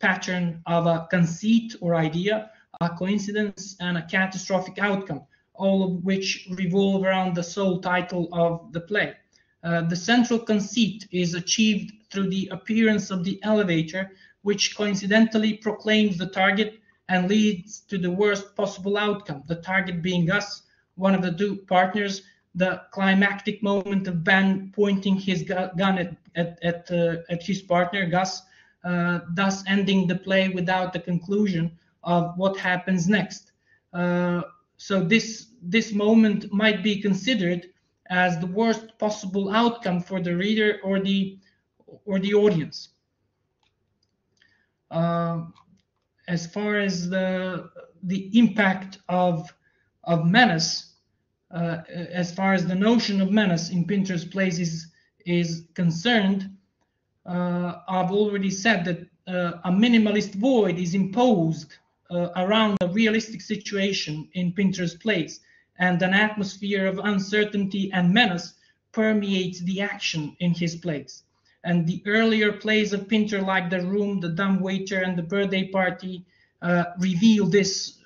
pattern of a conceit or idea, a coincidence, and a catastrophic outcome, all of which revolve around the sole title of the play. The central conceit is achieved through the appearance of the elevator, which coincidentally proclaims the target and leads to the worst possible outcome, the target being Gus, one of the two partners, the climactic moment of Ben pointing his gun at his partner, Gus, thus ending the play without the conclusion of what happens next. So this moment might be considered as the worst possible outcome for the reader or the audience. As far as the impact of menace, as far as the notion of menace in Pinter's plays is concerned, I've already said that a minimalist void is imposed around a realistic situation in Pinter's plays, and an atmosphere of uncertainty and menace permeates the action in his plays. And the earlier plays of Pinter, like The Room, The Dumb Waiter, and The Birthday Party, reveal this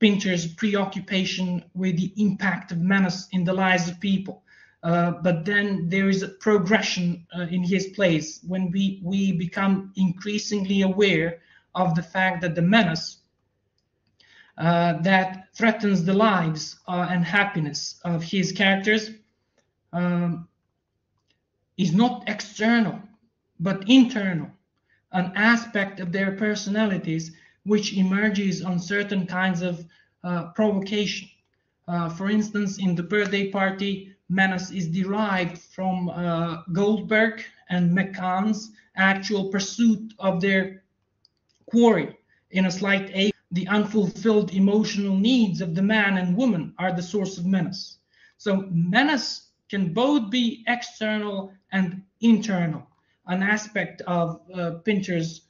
Pinter's preoccupation with the impact of menace in the lives of people. But then there is a progression in his plays when we become increasingly aware of the fact that the menace that threatens the lives and happiness of his characters is not external, but internal, an aspect of their personalities which emerges on certain kinds of provocation. For instance, in The Birthday Party, menace is derived from Goldberg and McCann's actual pursuit of their quarry. In A Slight Ache, the unfulfilled emotional needs of the man and woman are the source of menace. So menace can both be external and internal, an aspect of Pinter's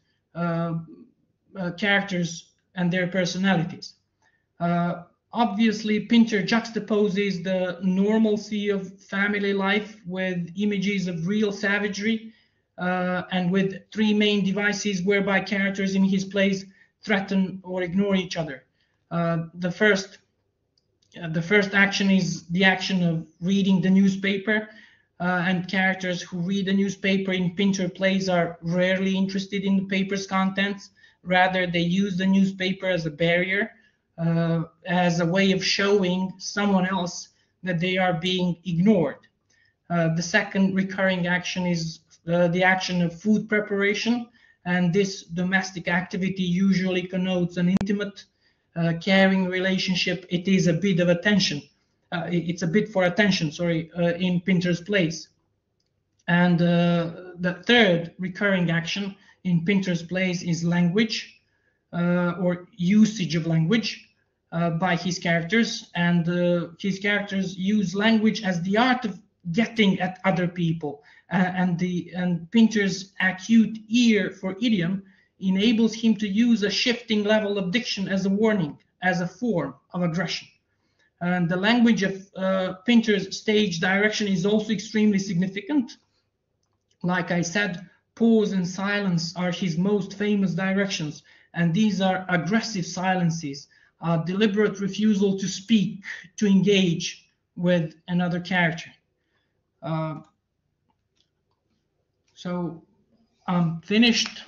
characters and their personalities. Obviously, Pinter juxtaposes the normalcy of family life with images of real savagery, and with three main devices whereby characters in his plays threaten or ignore each other. The first action is the action of reading the newspaper, and characters who read the newspaper in Pinter plays are rarely interested in the paper's contents. Rather, they use the newspaper as a barrier, as a way of showing someone else that they are being ignored. The second recurring action is the action of food preparation, and this domestic activity usually connotes an intimate, caring relationship. It is a bit of attention. It's a bit for attention, sorry, in Pinter's plays. And the third recurring action in Pinter's plays is language, or usage of language by his characters. And his characters use language as the art of getting at other people. And Pinter's acute ear for idiom enables him to use a shifting level of diction as a warning, as a form of aggression. And the language of Pinter's stage direction is also extremely significant. Like I said, pause and silence are his most famous directions, and these are aggressive silences, a deliberate refusal to speak, to engage with another character. So I'm finished.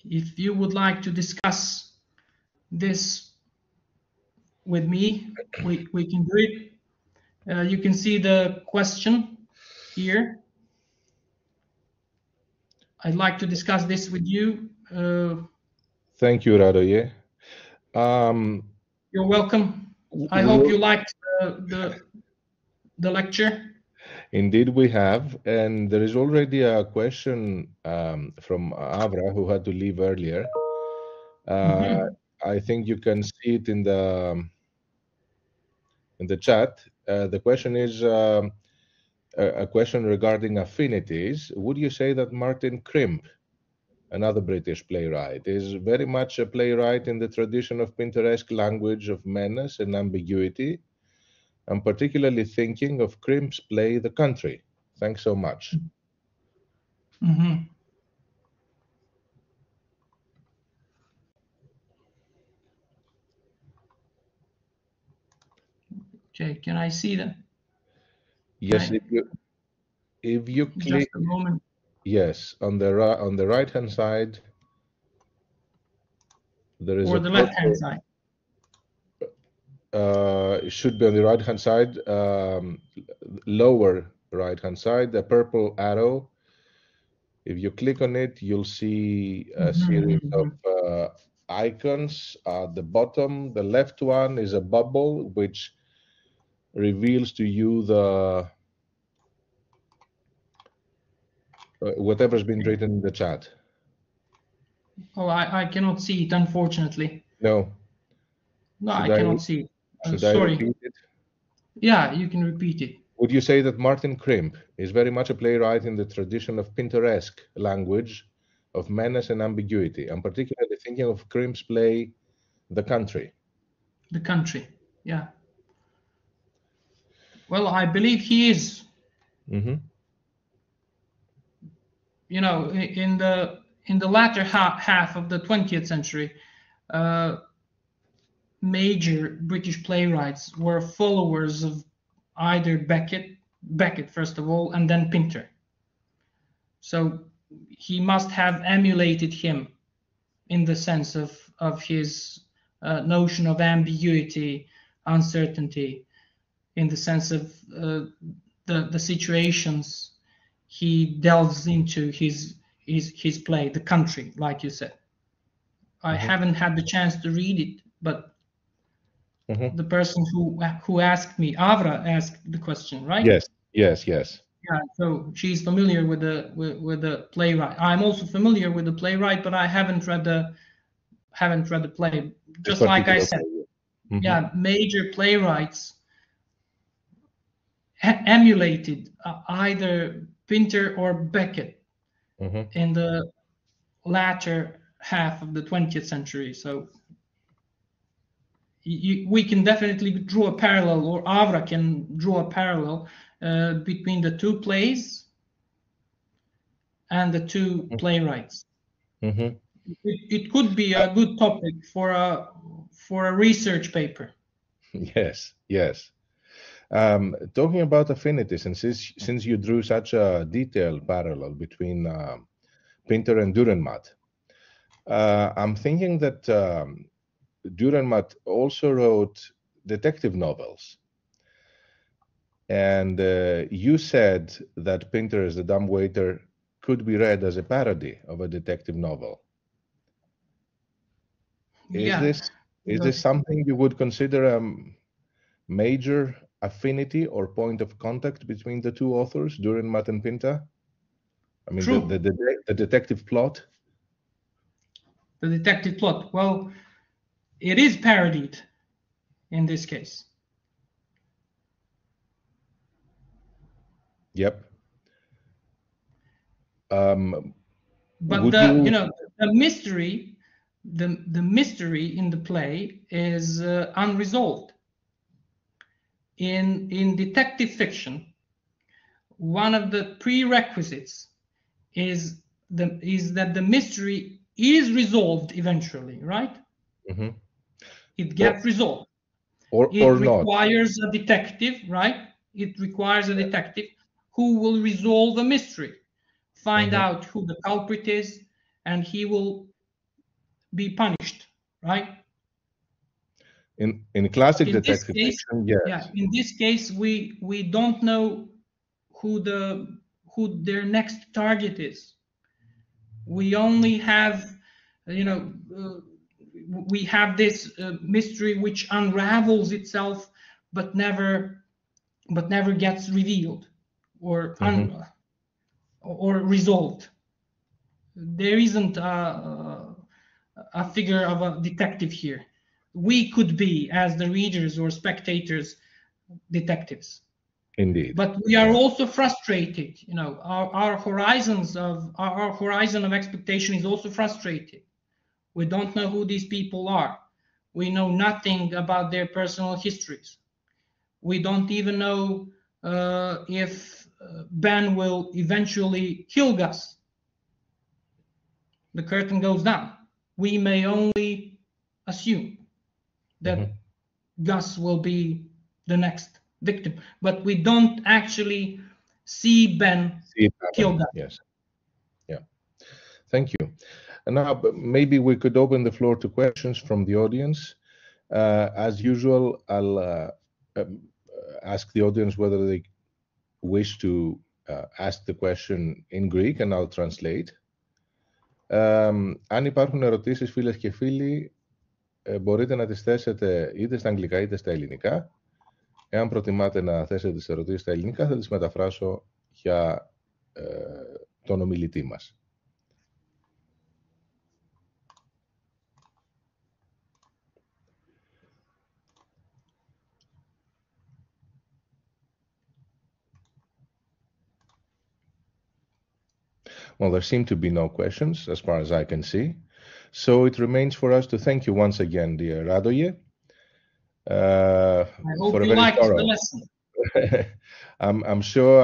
If you would like to discuss this with me, we can do it. You can see the question here. I'd like to discuss this with you. Thank you, Radoje. You're welcome. I hope you liked the lecture. Indeed, we have. And there is already a question from Avra, who had to leave earlier. I think you can see it in the chat. The question is a question regarding affinities. Would you say that Martin Crimp, another British playwright, is very much a playwright in the tradition of Pinteresque language of menace and ambiguity? I'm particularly thinking of Crimp's play, The Country. Thanks so much. Okay, can I see that? Yes, if you click. Just a moment. Yes, on the right hand side, there is or the left hand side. It should be on the right hand side, lower right hand side, the purple arrow. If you click on it, you'll see a series of icons at the bottom. The left one is a bubble which reveals to you the whatever's been written in the chat. Oh, I cannot see it, unfortunately. No. No, I cannot see it. Should sorry. I repeat it? Yeah, you can repeat it. Would you say that Martin Crimp is very much a playwright in the tradition of Pinteresque language of menace and ambiguity? I'm particularly thinking of Crimp's play, The Country. The Country, yeah. Well, I believe he is. You know, in the latter half of the 20th century, major British playwrights were followers of either Beckett first of all, and then Pinter. So he must have emulated him in the sense of his notion of ambiguity, uncertainty, in the sense of the situations he delves into his play, The Country, like you said. I haven't had the chance to read it, but the person who asked me, Avra, asked the question, right? Yes. Yeah, so she's familiar with the playwright. I'm also familiar with the playwright, but I haven't read the play. Just like I said, yeah, major playwrights emulated either Pinter or Beckett in the latter half of the 20th century. So we can definitely draw a parallel, or Avra can draw a parallel between the two plays and the two playwrights. It could be a good topic for a research paper. Yes. Talking about affinities, and since you drew such a detailed parallel between Pinter and Dürrenmatt, I'm thinking that Dürrenmatt also wrote detective novels. And you said that Pinter as the dumbwaiter could be read as a parody of a detective novel. Is this something you would consider a major affinity or point of contact between the two authors, Dürrenmatt and Pinter? I mean, the detective plot? The detective plot. Well, it is parodied in this case. Yep. But the mystery in the play is unresolved. In detective fiction, one of the prerequisites is that the mystery is resolved eventually, right? Mm-hmm. It gets resolved. It requires a detective, right? It requires a detective who will resolve a mystery, find out who the culprit is, and he will be punished, right? In classic detective fiction, yes. Yeah, in this case, we don't know who their next target is. We only have, we have this mystery which unravels itself, but never gets revealed or resolved. There isn't a figure of a detective here. We could be, as the readers or spectators, detectives. Indeed. But we are also frustrated. Our horizon of expectation is also frustrated. We don't know who these people are. We know nothing about their personal histories. We don't even know if Ben will eventually kill Gus. The curtain goes down. We may only assume that Gus will be the next victim, but we don't actually see Ben kill Gus. Yes. Yeah. Thank you. And now maybe we could open the floor to questions from the audience. As usual, I'll ask the audience whether they wish to ask the question in Greek, and I'll translate. Αν υπάρχουν ερωτήσεις, φίλες και φίλοι, μπορείτε να τις θέσετε είτε στα αγγλικά είτε στα ελληνικά. Εάν προτιμάτε να θέσετε τις ερωτήσεις στα ελληνικά, θα τις μεταφράσω για τον ομιλητή μας. Well, there seem to be no questions as far as I can see. So it remains for us to thank you once again, dear Radoje. I hope you liked the lesson. I'm sure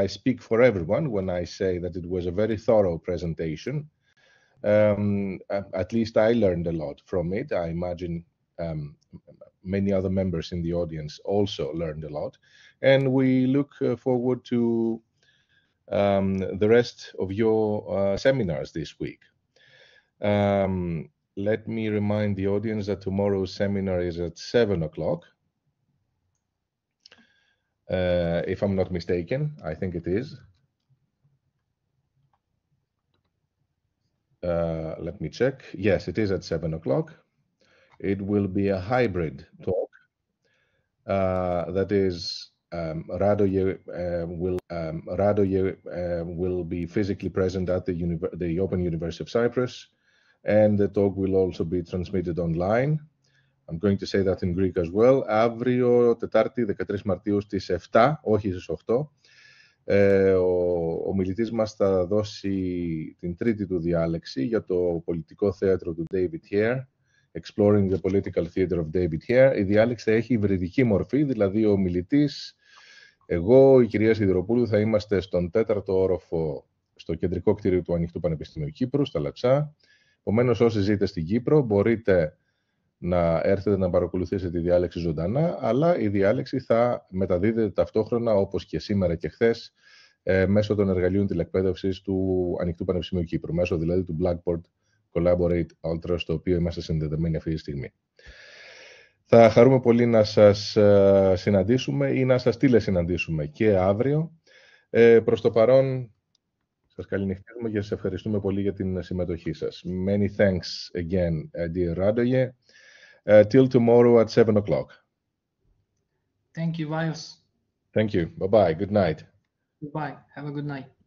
I speak for everyone when I say that it was a very thorough presentation. At least I learned a lot from it. I imagine many other members in the audience also learned a lot. And we look forward to the rest of your seminars this week. Let me remind the audience that tomorrow's seminar is at 7 o'clock. If I'm not mistaken, I think it is. Let me check. Yes, it is at 7 o'clock. It will be a hybrid talk. That is, Radoje will be physically present at the Open University of Cyprus, and the talk will also be transmitted online. I'm going to say that in Greek as well. Αύριο, Τετάρτη, 13 Μαρτίου στις 7, όχι στις 8, ο μιλητής μας θα δώσει την τρίτη του διάλεξη για το πολιτικό θέατρο του David Hare, Exploring the Political Theater of David Hare. Η διάλεξη θα έχει υβριδική μορφή, δηλαδή ο μιλητής, εγώ, η κυρία Σιδηροπούλου, θα είμαστε στον 4ο όροφο στο κεντρικό κτίριο του Ανοιχτού Πανεπιστημίου Κύπρου, στα Λατσά. Επομένως, όσοι ζείτε στην Κύπρο, μπορείτε να έρθετε να παρακολουθήσετε τη διάλεξη ζωντανά, αλλά η διάλεξη θα μεταδίδεται ταυτόχρονα, όπως και σήμερα και χθες, μέσω των εργαλείων τηλεκπαίδευσης του Ανοιχτού Πανεπιστημίου Κύπρου, μέσω δηλαδή του Blackboard Collaborate Ultra, στο οποίο είμαστε συνδεδεμένοι αυτή τη στιγμή. Θα χαρούμε πολύ να σας συναντήσουμε ή να σας τηλεσυναντήσουμε και αύριο. Προς το παρόν, σας καληνυχτίζουμε και σας ευχαριστούμε πολύ για την συμμετοχή σας. Many thanks again, dear Radoje. Till tomorrow at 7 o'clock. Thank you, Vaios. Thank you. Bye-bye. Good night. Goodbye. Have a good night.